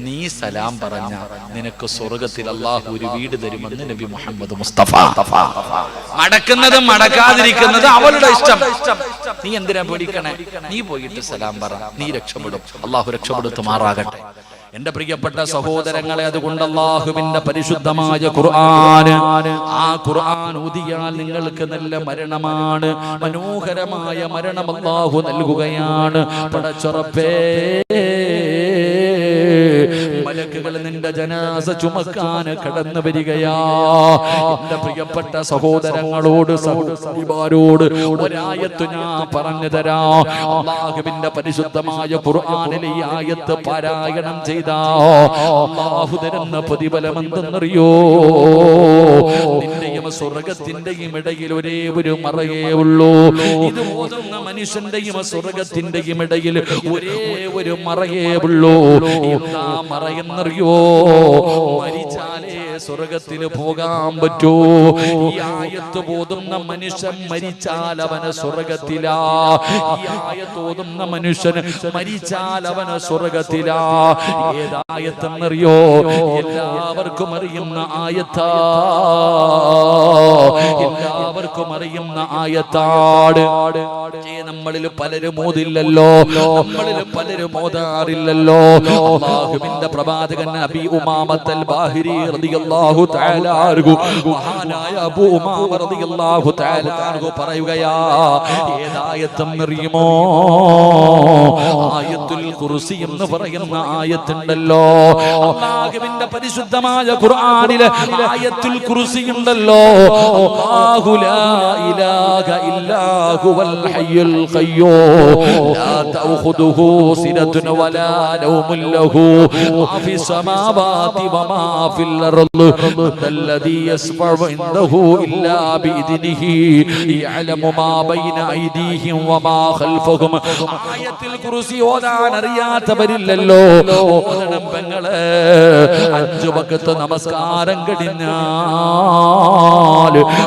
നീ സലാം പറഞ്ഞ നിനക്ക് സ്വർഗത്തിൽ അല്ലാഹു ഒരു വീട് തരുമെന്ന് നബി മുഹമ്മദ് മുസ്തഫ. മടക്കുന്നതും മടക്കാതിരിക്കുന്നത് അവളുടെ ഇഷ്ടം. നീ എന്തിനാ പേടിക്കണേ? നീ പോയിട്ട് സലാം പറ, നീ രക്ഷപ്പെടും. അല്ലാഹു രക്ഷപ്പെടുത്തുമാറാകട്ടെ. എന്റെ പ്രിയപ്പെട്ട സഹോദരങ്ങളെ, അതുകൊണ്ട് അല്ലാഹുവിന്റെ പരിശുദ്ധമായ ഖുർആൻ, ആ ഖുർആൻ ഊതിയാൽ നിങ്ങൾക്ക് നല്ല മരണമാണ്. മനോഹരമായ മരണം അല്ലാഹു നൽകുകയാണ്. പടച്ചറപ്പേ, മലക്കുകൾ നിന്റെ ജനാസ ചുമക്കാൻ കടന്നു വരികയാ. എന്റെ പ്രിയപ്പെട്ട സഹോദരങ്ങളോട് സഹോദരിമാരോട് ഒരായത്ത് ഞാൻ പറഞ്ഞു തരാം. അല്ലാഹുവിന്റെ പരിശുദ്ധമായ ഖുർആനിലെ ഈ ആയത്ത് പാരായണം ചെയ്താ അല്ലാഹു തരുന്ന പ്രതിഫലം എന്തെന്നറിയോ? നിന്റെയും സ്വർഗത്തിന്റെയും ഇടയിൽ ഒരേ ഒരു മറയേ ഉള്ളൂ. ഇത് ഓതുന്ന മനുഷ്യന്റെയും സ്വർഗത്തിന്റെയും ഇടയിൽ ഒരേ ഒരു മറയേ ഉള്ളൂ. എന്താ മറയെന്നറിയോ? മരിച്ചാലേ സ്വർഗത്തിൽ പോകാൻ പറ്റൂ. ഈ ആയത്ത് ഓതുന്ന മനുഷ്യൻ മരിച്ചാൽ അവന് സ്വർഗത്തിലാ. ഈ ആയത്ത് ഓതുന്ന മനുഷ്യൻ മരിച്ചാൽ അവന് സ്വർഗത്തിലാ. ഏതായത്തെന്നറിയോ? എല്ലാവർക്കും അറിയുന്ന ആയത്താ. എല്ലാവർക്കും അറിയുന്ന ആയത്താണ്. നമ്മളിൽ പലരും ഓതില്ലല്ലോ, നമ്മളിൽ പലരും ഓതാറില്ലല്ലോ. അല്ലാഹുവിന്റെ പ്രവാചകൻ അബീ ഉമാമത്തുൽ ബാഹിരി റളിയല്ലാഹു തആല അൻഹു, മഹാനായ അബൂ ഉമാമ റളിയല്ലാഹു തആല അൻഹു പറയുകയാ, ഏതായത്തും അറിയുമോ? ആയത്തുൽ കുർസി എന്ന് പറയുന്ന ആയത്തുണ്ടല്ലോ. അല്ലാഹുവിന്റെ പരിശുദ്ധമായ ഖുർആനിലെ ആയത്തുൽ കുർസി ഉണ്ടല്ലോ. അല്ലാഹു ലാ ഇലാഹ ഇല്ലാ ഹുവൽ ഹയ്യുൽ ഖയ്യൂം ലാ തഅഖുദുഹു സിനത്തുൻ വലാ നൗമുൻ ലഹു മാ ഫിസ് സമാവാതി വമാ ഫിൽ അർള് അല്ലദീ യസ്ഫഉ ഇൻദഹു ഇല്ലാ ബിഇദ്നിഹി യഅലമു മാ ബൈന ഐദീഹിം വമാ ഖൽഫഹും. ആയത്തുൽ കുർസി ഓതാൻ അറിയാത്തവരില്ലല്ലോ. ഓതണം പെങ്ങളെ. 5 വഖത്ത് നമസ്കാരം കഴിഞ്ഞാൽ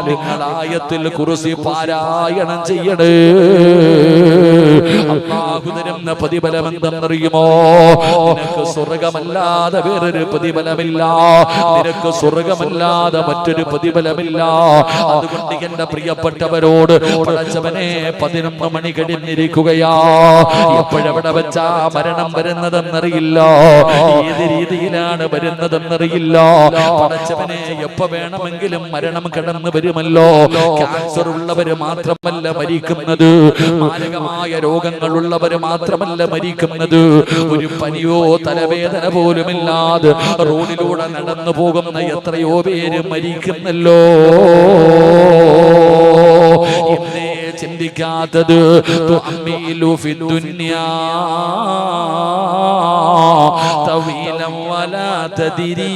നിങ്ങൾ ആയത്തുൽ കുർസി പാരായണം ചെയ്യണേ. അല്ലാഹു തരുന്ന പ്രതിഫലം എന്തെന്നറിയുമോ? നിനക്ക് സ്വർഗമല്ലാതെ വേറൊരു പ്രതിഫലമില്ല. നിനക്ക് സ്വർഗമല്ലാതെ മറ്റൊരു പ്രതിഫലമില്ല. അതുകൊണ്ട് എന്റെ പ്രിയപ്പെട്ടവരോട് പടച്ചവനെ 11 മണി കഴിഞ്ഞിരിക്കുകയാ. എപ്പോഴെവിടെ വെച്ചാ മരണം വരുന്നതെന്നറിയില്ല. ഏത് രീതിയിലാണ് വരുന്നതെന്നറിയില്ല. പടച്ചവനെ എപ്പോ വേണമെങ്കിലും മരണം കടന്നു വരുമല്ലോ. ക്യാൻസർ ഉള്ളവര് മാത്രമല്ല മരിക്കുന്നത്, മാരകമായ രോഗങ്ങളുള്ളവര് മാത്രമല്ല മരിക്കുന്നത്. ഒരു പനിയോ തലവേദന പോലുമില്ലാതെ റോഡിലൂടെ നടന്നു പോകുന്ന എത്രയോ പേര് മരിക്കുന്നല്ലോ. ഇന്നേ ചിന്തിക്കാത്തത് തുഅമ്മിലു ഫിദ്ദുനിയാ തവീലൻ വലാ തദ്രീ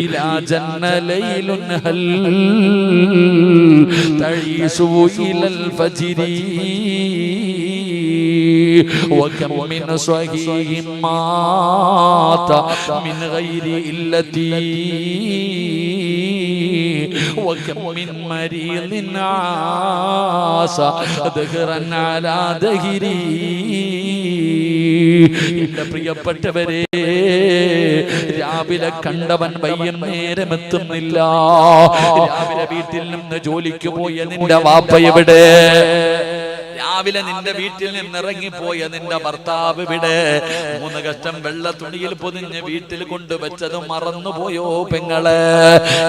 ഇലാ ജന്ന ലൈലുൻ ഹൽ തഈസു ഇലൽ ഫജ്രി. وكم من صحيح مات من غير إلتي وكم من مريض عاش دهرا على دهري. എന്റെ പ്രിയപ്പെട്ടവരെ, രാവിലെ കണ്ടവൻ വൈകുന്നേരം എത്തുന്നില്ല. രാവിലെ വീട്ടിൽ നിന്ന് ജോലിക്ക് പോയ നിന്റെ വാപ്പ എവിടെ? രാവിലെ നിന്റെ വീട്ടിൽ നിന്ന് ഇറങ്ങിപ്പോയ നിന്റെ ഭർത്താവ് ഇവിടെ? 3 കഷ്ടം വെള്ള തുണിയിൽ പൊതിഞ്ഞ് വീട്ടിൽ കൊണ്ടുവച്ചത് മറന്നുപോയോ പെങ്ങളെ?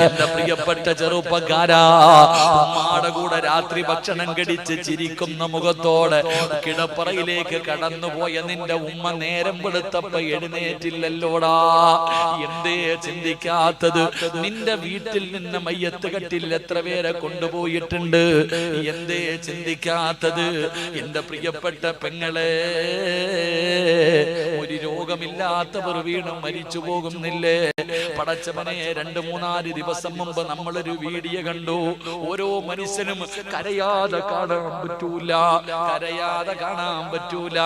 എന്റെ പ്രിയപ്പെട്ട ചെറുപ്പക്കാരാ, ഉമ്മാടെ കൂടെ രാത്രി ഭക്ഷണം കടിച്ച് ചിരിക്കുന്ന മുഖത്തോടെ കിടപ്പറയിലേക്ക് കടന്നുപോയ നിന്റെ ഉമ്മ നേരം വെളുത്തപ്പ എഴുന്നേറ്റില്ലല്ലോടാ. എന്തേ ചിന്തിക്കാത്തത്? നിന്റെ വീട്ടിൽ നിന്ന് മയ്യത്ത് കട്ടിൽ എത്ര പേരെ കൊണ്ടുപോയിട്ടുണ്ട്? എന്തേ ചിന്തിക്കാത്തത്? എന്റെ പ്രിയപ്പെട്ട പെങ്ങളെ, ഒരു രോഗമില്ലാത്തവർ വീണ് മരിച്ചു പോകുന്നില്ലേ? പടച്ചവനെ, 2-3 ദിവസം മുമ്പ് നമ്മളൊരു വീഡിയോ കണ്ടു. ഓരോ മനുഷ്യനും കരയാതെ കാണാൻ പറ്റൂല, കരയാതെ കാണാൻ പറ്റൂല.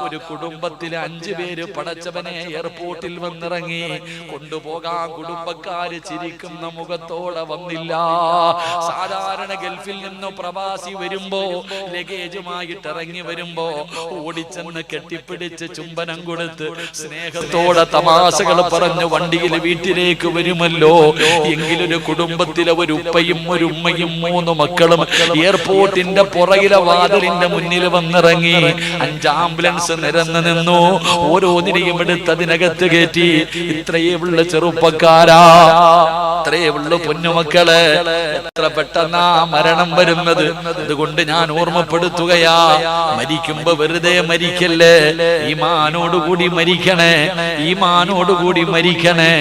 ഒരു കുടുംബത്തിലെ 5 പേര് പടച്ചവനെ എയർപോർട്ടിൽ വന്നിറങ്ങി. കൊണ്ടുപോകാൻ കുടുംബക്കാര് ചിരിക്കുന്ന മുഖത്തോടെ വന്നില്ല. സാധാരണ ഗൾഫിൽ നിന്ന് പ്രവാസി വരുമ്പോ, ലഗേജുമായിട്ട് ഇറങ്ങി വരുമ്പോ ഓടിച്ചെന്ന് കെട്ടിപ്പിടിച്ച് ചുംബനം കൊടുത്ത് സ്നേഹത്തോടെ തമാശകൾ പറഞ്ഞ് വണ്ടിയിൽ വീട്ടിലേക്ക് വരുമല്ലോ. എങ്കിലൊരു കുടുംബത്തിലെ ഒരു ഉപ്പയും ഒരു ഉമ്മയും 3 മക്കളും എയർപോർട്ടിന്റെ പുറകിലെ വാതിലിന്റെ മുന്നിൽ വന്നിറങ്ങി. 5 ആംബുലൻസ് നിരന്ന് നിന്നു. ഓരോന്നിനെയും എടുത്ത് അതിനകത്ത് കയറ്റി. ഇത്രയേ ഉള്ള ചെറുപ്പക്കാരാ, ഇത്രയേ ഉള്ള പൊന്നുമക്കളെ, എത്ര പെട്ടെന്നാ മരണം വരുന്നത്. അതുകൊണ്ട് ഞാൻ ഓർമ്മപ്പെടുത്തുകയാ, മരിക്കുമ്പോ വെറുതെ മരിക്കല്ലേ, ഈമാനോടുകൂടി മരിക്കണേ, ഈമാനോടുകൂടി മരിക്കണേ.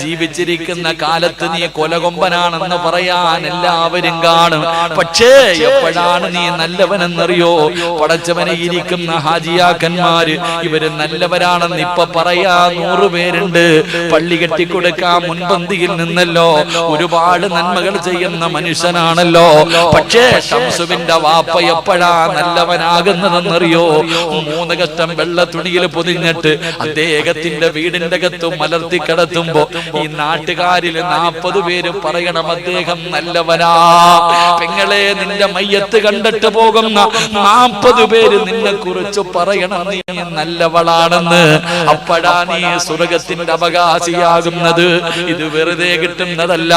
ജീവിച്ചിരിക്കുന്ന കാലത്ത് നീ കൊലകൊമ്പനാണെന്ന് പറയാൻ എല്ലാവരും കാണും. പക്ഷേ എപ്പോഴാണ് നീ നല്ലവനെന്നറിയോ? പടച്ചവനെ, ഇരിക്കുന്ന ഹാജിയാക്കന്മാര് ഇവര് നല്ലവരാണെന്ന് ഇപ്പൊ പറയാ 100 പേരുണ്ട്. പള്ളി കെട്ടിക്കൊടുക്കാൻ മുൻപന്തിയിൽ നിന്നല്ലോ, ഒരുപാട് നന്മകൾ ചെയ്യുന്ന മനുഷ്യനാണല്ലോ. പക്ഷേ ഷംസുവിന്റെ വാപ്പ എപ്പോഴാ നല്ലവനാകുന്നതെന്നറിയോ? 3 കഷ്ടം വെള്ള തുണിയിൽ പൊതിഞ്ഞിട്ട് അദ്ദേഹത്തിന്റെ വീടിന്റെ അകത്ത് മലർത്തി കിടത്തുമ്പോ ഈ നാട്ടുകാരിൽ 40 പേര് പറയണം അദ്ദേഹം നല്ലവനാ. പെങ്ങളെ, നിന്റെ മയ്യത്ത് കണ്ടിട്ട് പോകുന്ന 40 പേര് നിന്നെ കുറിച്ച് പറയണം നീ നല്ലവളാണെന്ന്. അപ്പോഴാ നീ സ്വർഗത്തിന്റെ അവകാശിയാകുന്നത്. ഇത് വെറുതെ കിട്ടുന്നതല്ല,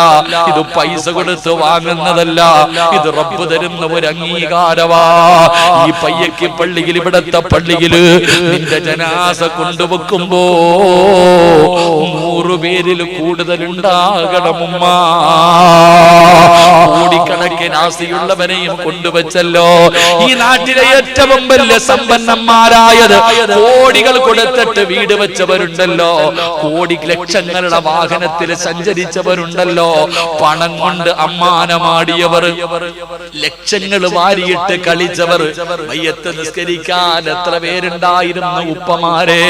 ഇത് പൈസ കൊടുത്ത് വാങ്ങുന്നതല്ല, ഇത് റബ്ബ് തരുന്ന ഒരു അംഗീകാരവാ. ഈ പയ്യക്ക് പള്ളിയിൽ, ഇവിടത്തെ പള്ളിയില് നിന്റെ ജനാസ കൊണ്ടുവെക്കുമ്പോ 100 പേരിൽ കൂടുതലുണ്ടാകണം ഉമ്മ. കോടിക്കണക്കിന് ആസ്തിയുള്ളവനെയും കൊണ്ടുവച്ചല്ലോ. ഈ നാട്ടിലെ ഏറ്റവും വലിയ സമ്പന്നന്മാരായത് കോടികൾ കൊടുത്തിട്ട് വീട് വെച്ചവരുണ്ടല്ലോ, കോടി ലക്ഷങ്ങളുടെ വാഹനത്തിൽ സഞ്ചരിച്ചവരുണ്ടല്ലോ, പണം കൊണ്ട് അമ്മാനമാടിയവർ, ലക്ഷങ്ങൾ വാരിയിട്ട് കളിച്ചവർ. മയ്യത്ത് നിസ്കരിക്കാൻ എത്ര പേരുണ്ടായിരുന്നു ഉപ്പമാരെ?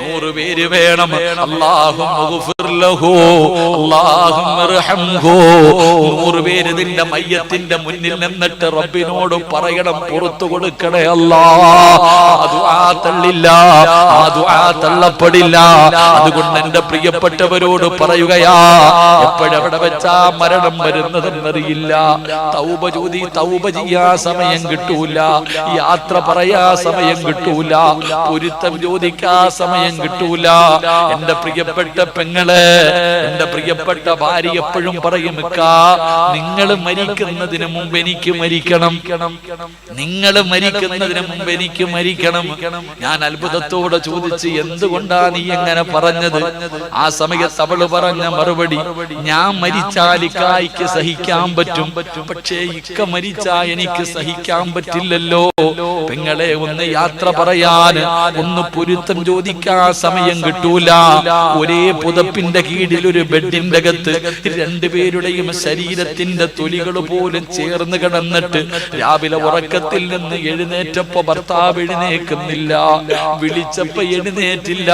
100 പേര് വേണം. അല്ലാഹുമ്മ ഗുഫിർ ലഹു, അല്ലാഹുമ്മ ഇർഹംഹു. 100 പേര് നിന്റെ മയ്യത്തിന്റെ മുന്നിൽ നിന്നിട്ട് റബ്ബിനോട് പറയണം, പുറത്തു കൊടുക്കണേ അല്ലാ. ആ ദുആ തള്ളില്ല, ആ ദുആ തള്ളപ്പെടില്ല. അതുകൊണ്ട് എന്റെ പ്രിയപ്പെട്ടവരോട് പറയുകയാ, എപ്പോഴെവിടെ വെച്ചാ മരണം വരുന്നതെന്നറിയില്ല. തൗബ ചെയ്യാ സമയം കിട്ടൂല, യാത്ര പറയാ സമയം കിട്ടൂല, പൊരുത്തം ചോദിക്കാ സമയം കിട്ടൂല. എന്റെ പ്രിയപ്പെട്ട പെങ്ങളെ, എന്റെ പ്രിയപ്പെട്ട ഭാര്യ എപ്പോഴും പറയും, നിങ്ങൾ മരിക്കുന്നതിന് മുമ്പ് എനിക്ക് മരിക്കണം, നിങ്ങൾ മരിക്കുന്നതിന് മുമ്പ് എനിക്ക് മരിക്കണം. ഞാൻ അത്ഭുതത്തോടെ ചോദിച്ച്, എന്തുകൊണ്ടാ നീ എങ്ങനെ പറഞ്ഞത്? ആ സമയത്ത് അവള് പറഞ്ഞ മറുപടി, ഞാൻ മരിച്ചാൽ ഇക്കായ്ക്ക് സഹിക്കാൻ പറ്റും, പക്ഷേ ഇക്ക മരിച്ചാ എനിക്ക് സഹിക്കാൻ പറ്റില്ലല്ലോ. പെങ്ങളെ, ഒന്ന് യാത്ര പറയാൻ, ഒന്ന് പൊരുത്തം ചോദിക്കാൻ സമയം കിട്ടൂല. ഒരേ പുതപ്പിന്റെ കീഴിൽ ഒരു ബെഡിന്റെ അകത്ത് രണ്ടുപേരുടെയും ശരീരത്തിന്റെ തൊലികൾ പോലും ചേർന്ന് കിടന്നിട്ട് രാവിലെ ഉറക്കത്തിൽ നിന്ന് എഴുന്നേറ്റപ്പോ ഭർത്താവ് എഴുന്നേക്കുന്നില്ല, വിളിച്ചപ്പോ എഴുന്നേറ്റില്ല,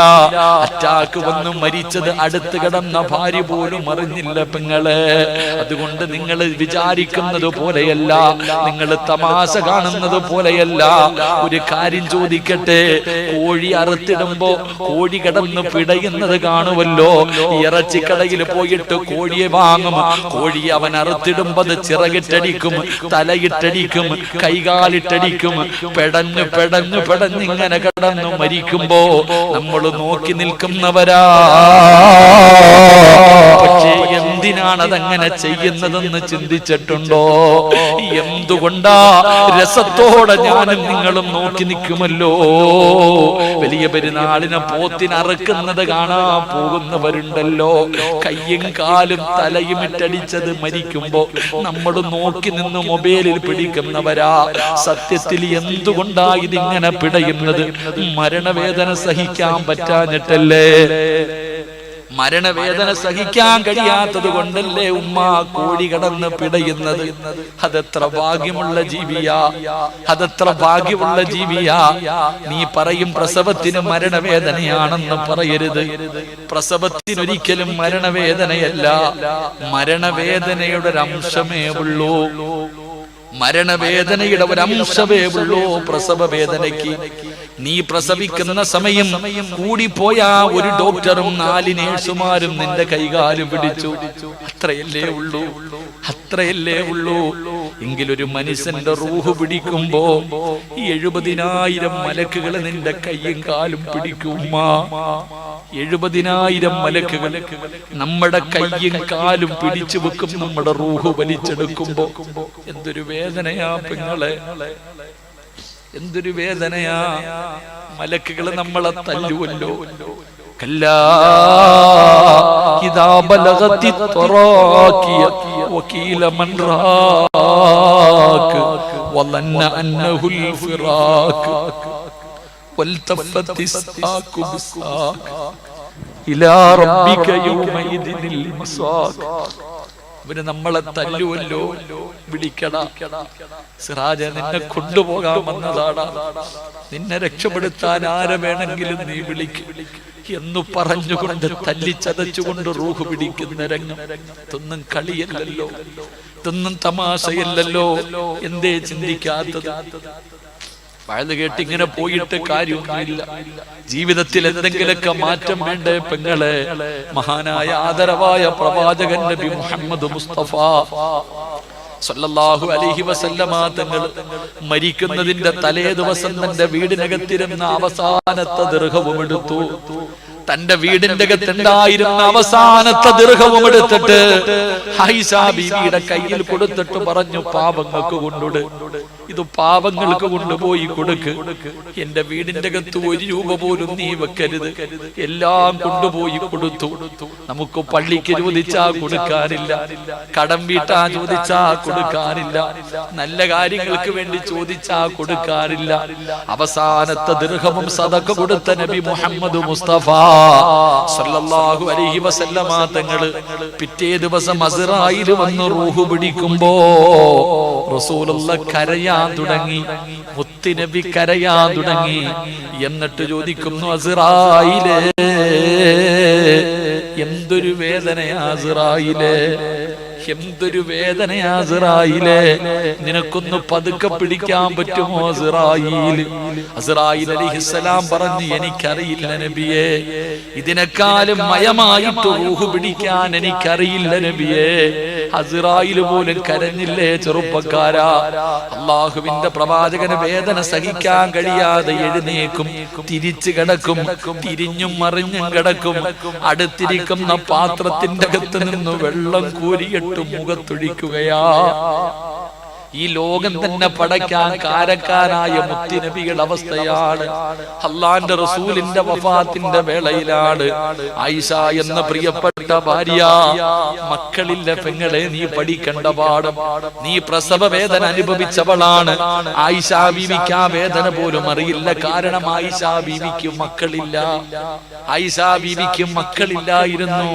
അറ്റാക്ക് വന്ന് മരിച്ചത് അടുത്ത് കിടന്ന ഭാര്യ പോലും അറിഞ്ഞില്ല പെങ്ങളെ. അതുകൊണ്ട് നിങ്ങൾ വിചാരിക്കുന്നത് പോലെയല്ല, നിങ്ങൾ തമാശ കാണുന്നത് പോലെയല്ല. ഒരു കാര്യം ചോദിക്കട്ടെ, കോഴി അറുത്തിടുമ്പോ കോഴി കിടന്ന് പിടയുന്നത് കാണുമല്ലോ. ഇറച്ചിക്കടയിൽ പോയിട്ട് കോഴിയെ വാങ്ങും, കോഴി അവൻ അറുത്തിടുമ്പോ അത് ചിറകിട്ടടിക്കും, തലയിട്ടടിക്കും, കൈകാലിട്ടടിക്കും, പെടഞ്ഞു പെടഞ്ഞു പെടഞ്ഞിങ്ങനെ കിടന്നു മരിക്കുമ്പോ നമ്മൾ നോക്കി നിൽക്കുന്നവരാ. പക്ഷേ എന്തിനാണ് അതങ്ങനെ ചെയ്യുന്നതെന്ന് ചിന്തിച്ചിട്ടുണ്ടോ? എന്തുകൊണ്ടാ? രസത്തോടെ ഞാനും നിങ്ങളും നോക്കി നിൽക്കുമല്ലോ. വലിയ പെരുന്നാളിനെ പോത്തിനറുക്കുന്നത് കാണാൻ പോകുന്നവരുണ്ടല്ലോ, കയ്യും കാലും തലയും ഇട്ടടിച്ചത് മരിക്കുമ്പോ നമ്മൾ നോക്കി നിന്ന് മൊബൈലിൽ പിടിക്കുന്നവരാ. സത്യത്തിൽ എന്തുകൊണ്ടാ ഇതിങ്ങനെ പിടയുന്നത്? മരണവേദന സഹിക്കാൻ പറ്റാഞ്ഞിട്ടല്ലേ? മരണവേദന സഹിക്കാൻ കഴിയാത്തത് കൊണ്ടല്ലേ ഉമ്മ കോഴി കടന്ന് പിടയുന്നത്? അതെത്ര ഭാഗ്യമുള്ള ജീവിയാ, അതെത്ര ഭാഗ്യമുള്ള ജീവിയാ. നീ പറയും പ്രസവത്തിന് മരണവേദനയാണെന്ന് പറയരുത്. പ്രസവത്തിനൊരിക്കലും മരണവേദനയല്ല, മരണവേദനയുടെ ഒരു അംശമേ ഉള്ളൂ. മരണവേദനയുടെ ഒരു അംശമേ ഉള്ളൂ പ്രസവ വേദനയ്ക്ക്. നീ പ്രസവിക്കുന്ന സമയം കൂടിപ്പോയാ ഒരു ഡോക്ടറും 4 നേഴ്സുമാരും നിന്റെ കൈകാലും പിടിച്ചു. അത്രയല്ലേ ഉള്ളൂ, അത്രയല്ലേ ഉള്ളൂ. എങ്കിലൊരു മനുഷ്യന്റെ റൂഹ് പിടിക്കുമ്പോ 70,000 മലക്കുകൾ നിന്റെ കയ്യും കാലും പിടിക്കുമ്മ. 70,000 മലക്കുകൾ നമ്മുടെ കയ്യും കാലും പിടിച്ചു വെക്കും, നമ്മുടെ റൂഹ് വലിച്ചെടുക്കുമ്പോ. എന്തൊരു വേദനയാ പെങ്ങളെ, എന്തൊരു വേദനയാ. മലക്കുകൾ നമ്മളെ തല്ലുവല്ലോ. കല്ലാ ഇദാ ബലഗതി തറാഖിയ വകീല മൻ റാഖ് വലന്ന അന്നഹുൽ ഫിറാഖ് വൽതഫത്തി സാഖു ബിസാഖ് ഇലാ റബ്ബിക യൗമഇദിനിൽ മസാഖ്. ഇവര് നമ്മളെ തല്ലുവല്ലോ. വിളിക്കടാ സിറാജ, നിന്നെ കൊണ്ടുപോകാൻ വന്നതാടാ, നിന്നെ രക്ഷപ്പെടുത്താൻ ആരെ വേണമെങ്കിലും നീ വിളിക്കും എന്ന് പറഞ്ഞുകൊണ്ട് തല്ലിച്ചതച്ചുകൊണ്ട് റൂഹ് പിടിക്കുന്ന രംഗം. ഇതൊന്നും കളിയല്ലല്ലോ, ഇതൊന്നും തമാശയല്ലല്ലോ. എന്തേ ചിന്തിക്കാത്തത്? വയത് കേട്ട് ഇങ്ങനെ പോയിട്ട് കാര്യമൊന്നുമില്ല. ജീവിതത്തിൽ എന്തെങ്കിലുമൊക്കെ മാറ്റം വേണ്ടേ പെങ്ങളെ? മഹാനായ ആദരവായ പ്രവാചകൻ നബി മുഹമ്മദ് മുസ്തഫ സല്ലല്ലാഹു അലൈഹി വസല്ലമ തങ്ങൾ മരിക്കുന്നതിന്റെ തലേ ദിവസം തന്റെ വീടിനകത്തിരുന്ന അവസാനത്തെ ദിർഹവും എടുത്തു. തന്റെ വീടിന്റെ അകത്തുണ്ടായിരുന്ന അവസാനത്തെ ദിർഹവും എടുത്തിട്ട് ആയിഷ ബീവിയുടെ കയ്യിൽ കൊടുത്തിട്ട് പറഞ്ഞു, പാവങ്ങൾക്ക് കൊണ്ടുട്, ഇത് പാവങ്ങൾക്ക് കൊണ്ടുപോയി കൊടുക്ക്. എന്റെ വീടിന്റെ അകത്ത് 1 രൂപ പോലും നീ വെക്കരുത്. എല്ലാം കൊണ്ടുപോയി കൊടുത്തു. നമുക്ക് പള്ളിക്ക് ചോദിച്ചാ കൊടുക്കാനില്ല, കടം വീട്ടാ ചോദിച്ചാ കൊടുക്കാനില്ല, നല്ല കാര്യങ്ങൾക്ക് വേണ്ടി ചോദിച്ചാ കൊടുക്കാനില്ല. അവസാനത്തെ ദിർഹവും സദഖ കൊടുത്ത നബി മുഹമ്മദ് മുസ്തഫ സല്ലല്ലാഹു അലൈഹി വസല്ലമ തങ്ങൾ പിറ്റേ ദിവസം അസ്റായിൽ വന്ന് റൂഹ് പിടിക്കുമ്പോ റസൂലുള്ളാഹ് കരയാൻ തുടങ്ങി, മുത്തുനബി കരയാൻ തുടങ്ങി. എന്നിട്ട് ചോദിക്കുന്നു, അസ്റായിലേ, എന്തൊരു വേദനയാ അസ്റായിലേ, എന്തൊരു വേദനയാ അസ്റായിലേ, നിനക്കൊന്ന് പതുക്കെ പിടിക്കാൻ പറ്റുമോ അസ്റായീൽ? അസ്റായീൽ അലൈഹിസ്സലാം പറഞ്ഞു, എനിക്കറിയില്ല നബിയേ, ഇതിനേക്കാളും മയമായിട്ട് റൂഹ് പിടിക്കാൻ എനിക്കറിയില്ല നബിയേ. അസ്റായീൽ പോലും കരഞ്ഞില്ലേ ചെറുപ്പക്കാരാ? അള്ളാഹുവിന്റെ പ്രവാചകന് വേദന സഹിക്കാൻ കഴിയാതെ എഴുന്നേക്കും, തിരിച്ചു കിടക്കും, തിരിഞ്ഞും മറിഞ്ഞും കിടക്കും. അടുത്തിരിക്കുന്ന പാത്രത്തിന്റെ അകത്ത് നിന്ന് വെള്ളം കോരിയിട്ട് മുഖത്തൊഴിക്കുകയാ. ഈ ലോകം തന്നെ പടയ്ക്കാൻ കാരക്കാരായ മുത്തുനബിയുടെ അവസ്ഥയാണ്. അള്ളാന്റെ റസൂലിന്റെ വഫാത്തിന്റെ വേളയിലാണ് ആയിഷ എന്ന പ്രിയപ്പെട്ട ഭാര്യ, മക്കളില്ല പെങ്ങളെ നീ പഠിക്കേണ്ട പാഠം, നീ പ്രസവ വേദന അനുഭവിച്ചവളാണ്. ആയിഷ ബീവിക്ക് ആ വേദന പോലും അറിയില്ല. കാരണം ആയിഷ ബീവിക്ക് മക്കളില്ല. ആയിഷ ബീവിക്ക് മക്കളില്ലായിരുന്നു.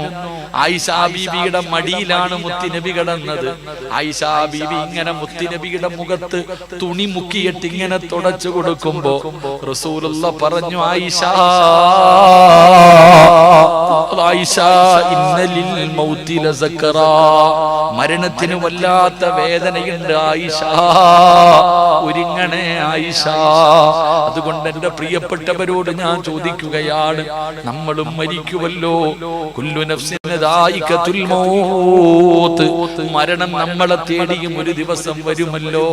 ആയിഷ ബീവിയുടെ മടിയിലാണ് മുത്തുനബി കിടന്നത്. ആയിഷ ബീവി ഇങ്ങനെ മുത്തുനബിയുടെ മുഖത്ത് തുണി മുക്കിയിട്ട് ഇങ്ങനെ തുടച്ചു കൊടുക്കുമ്പോ റസൂലുള്ള പറഞ്ഞു, ആയിഷ ആയിഷ ഇന്നലിൽ മൗതി ലസക്കറാ, മരണത്തിന് വല്ലാത്ത വേദനയുണ്ട് ആയിഷ, ഒരുങ്ങണേ ആയിഷ. അതുകൊണ്ട് എന്റെ പ്രിയപ്പെട്ടവരോട് ഞാൻ ചോദിക്കുകയാണ്, നമ്മളും മരിക്കുമല്ലോ. കുല്ലു നഫ്സിൻ ദായിഖത്തുൽ മൗത്ത്, മരണം നമ്മളെ തേടിയും ഒരു ദിവസം വരുമല്ലോ.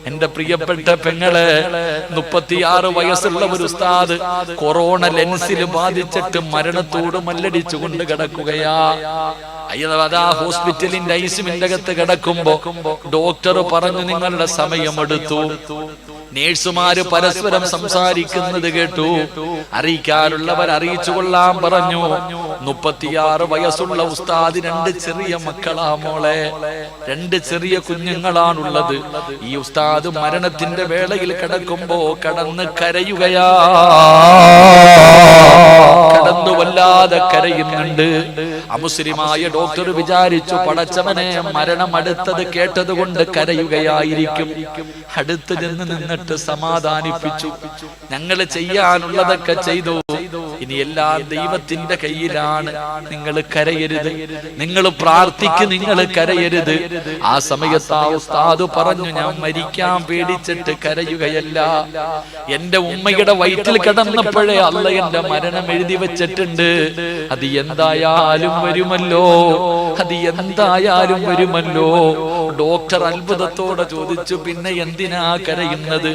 എന്റെ പ്രിയപ്പെട്ട പെങ്ങളെ, 36 വയസ്സുള്ള ഒരു ഉസ്താദ് കൊറോണ ലെൻസിൽ ബാധിച്ചിട്ട് മരണത്തോട് മല്ലടിച്ചു കൊണ്ട് കിടക്കുകയാ. അതാ ഹോസ്പിറ്റലിന്റെ ഐസിയുവിന്റെ അകത്ത് കിടക്കുമ്പോ ഡോക്ടർ പറഞ്ഞു, നിങ്ങളുടെ സമയമെടുത്തു. നേഴ്സുമാര് പരസ്പരം സംസാരിക്കുന്നത് കേട്ടു. അറിയിക്കാനുള്ളവർ അറിയിച്ചു കൊള്ളാൻ പറഞ്ഞു. 36 വയസ്സുള്ള ഉസ്താദ് 2 ചെറിയ മക്കളാ മോളെ, 2 ചെറിയ കുഞ്ഞുങ്ങളാണുള്ളത്. ഈ ഉസ്താദ് മരണത്തിന്റെ വേളയിൽ കിടക്കുമ്പോ കടന്ന് കരയുകയാ, കടന്നു വല്ലാതെ കരയുന്നുണ്ട്. അമുസ്ലിമായ ഡോക്ടർ വിചാരിച്ചു, പടച്ചവനെ മരണം അടുത്തത് കേട്ടത് കൊണ്ട് കരയുകയായിരിക്കും. അടുത്ത് നിന്നിട്ട് സമാധാനിപ്പിച്ചു. ഞങ്ങൾ ചെയ്യാനുള്ളതൊക്കെ ചെയ്തു, ഇനി എല്ലാം ദൈവത്തിന്റെ കയ്യിലാണ്. നിങ്ങൾ കരയരുത്, നിങ്ങൾ പ്രാർത്ഥിക്ക്, നിങ്ങൾ കരയരുത്. ആ സമയത്ത് ആ ഉസ്താദ് പറഞ്ഞു, ഞാൻ മരിക്കാൻ പേടിച്ചിട്ട് കരയുകയല്ല. എന്റെ ഉമ്മയുടെ വയറ്റിൽ കിടന്നപ്പോഴേ അല്ല എന്റെ മരണം എഴുതി വെച്ചിട്ടുണ്ട്. അത് എന്തായാലും വരുമല്ലോ, അത് എന്തായാലും വരുമല്ലോ. ഡോക്ടർ അത്ഭുതത്തോടെ ചോദിച്ചു, പിന്നെ എന്തിനാ കരയുന്നത്?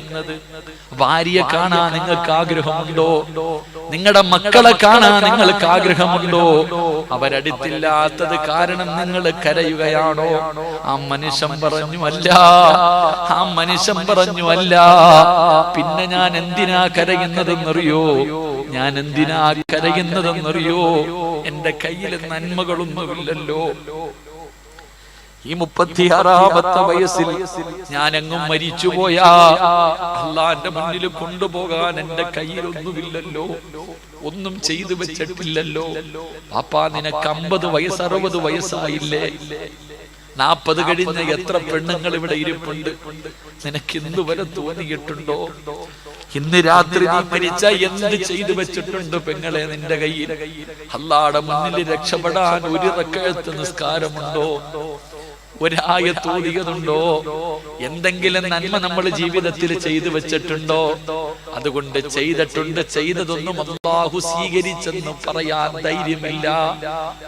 ഭാര്യയെ കാണാൻ നിങ്ങൾക്ക് ആഗ്രഹമുണ്ടോ? നിങ്ങളുടെ മക്കളെ കാണാൻ നിങ്ങൾക്ക് ആഗ്രഹമുണ്ടോ? അവരടുത്തില്ലാത്തത് കാരണം നിങ്ങൾ കരയുകയാണോ? ആ മനുഷ്യൻ പറഞ്ഞു അല്ല. ആ മനുഷ്യൻ പറഞ്ഞു അല്ല. പിന്നെ ഞാൻ എന്തിനാ കരയുന്നതെന്നറിയോ? ഞാൻ എന്തിനാ കരയുന്നതെന്നറിയോ? എന്റെ കയ്യിൽ നന്മകളൊന്നുമില്ലല്ലോ. ഈ 36ാമത്തെ വയസ്സിൽ ഞാൻ എങ്ങും മരിച്ചുപോയാ അള്ളാന്റെ മുന്നിൽ കൊണ്ടുപോകാൻ എന്റെ കയ്യിലൊന്നുമില്ലല്ലോ, ഒന്നും ചെയ്തു വെച്ചിട്ടില്ലല്ലോ. പാപ്പാ, നിനക്ക് 50 വയസ്സ് 60 വയസ്സായില്ലേ? 40 കഴിഞ്ഞ എത്ര പെണ്ണുങ്ങൾ ഇവിടെ ഇരിപ്പുണ്ട്. നിനക്ക് ഇന്ന് വരെ തോന്നിയിട്ടുണ്ടോ? ഇന്ന് രാത്രി നീ മരിച്ച എന്ത് ചെയ്തു വെച്ചിട്ടുണ്ട് പെങ്ങളെ നിന്റെ കയ്യിൽ? അള്ളാടെ മുന്നിൽ രക്ഷപ്പെടാൻ ഒരു റക്അത്ത് നിസ്കാരമുണ്ടോ? ഒരായത്ത് ഓതിയതുണ്ടോ? എന്തെങ്കിലും നന്മ നമ്മൾ ജീവിതത്തിൽ ചെയ്തു വെച്ചിട്ടുണ്ടോ? അതുകൊണ്ട് ചെയ്തിട്ടുണ്ട്, ചെയ്തതൊന്നും അല്ലാഹു സ്വീകരിച്ചെന്ന് പറയാൻ ധൈര്യമില്ല.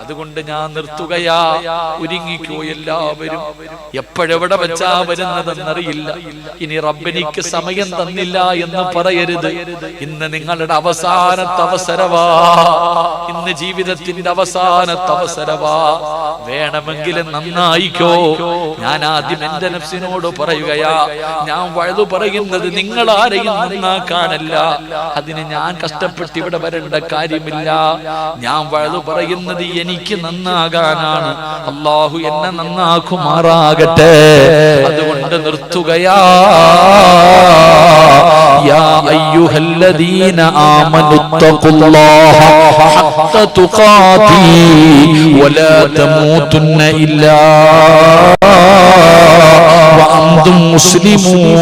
അതുകൊണ്ട് ഞാൻ നിർത്തുകയാ. ഒരുങ്ങിക്കോ എല്ലാവരും. എപ്പോഴെവിടെ വെച്ചാ വരുന്നതെന്നറിയില്ല. ഇനി റബ്ബെനിക്ക് സമയം തന്നില്ല എന്ന് പറയരുത്. ഇന്ന് നിങ്ങളുടെ അവസാനത്തെ അവസരവാ. ഇന്ന് ജീവിതത്തിന്റെ അവസാനത്തെ അവസരവാ. വേണമെങ്കിൽ നന്നായിക്കോ. ഞാൻ ആദ്യം എന്റെ നഫ്സിനോട് പറയുകയാ, ഞാൻ വഴുതു പറയുന്നത് നിങ്ങൾ ആരെയും നന്നാക്കാനല്ല. അതിന് ഞാൻ കഷ്ടപ്പെട്ട് ഇവിടെ വരേണ്ട കാര്യമില്ല. ഞാൻ വഴുതു പറയുന്നത് എനിക്ക് നന്നാകാനാണ്. അല്ലാഹു എന്നെ നന്നാക്കുമാറാകട്ടെ. അതുകൊണ്ട് നിർത്തുകയാ. യാ അയ്യുഹല്ലദീന ആമനുത്തഖുല്ലാഹ ഹഖ്ക തുഖാതി വലാ തമൂതുന്ന ഇല്ലാ വഅൻതും മുസ്ലിമൂൻ.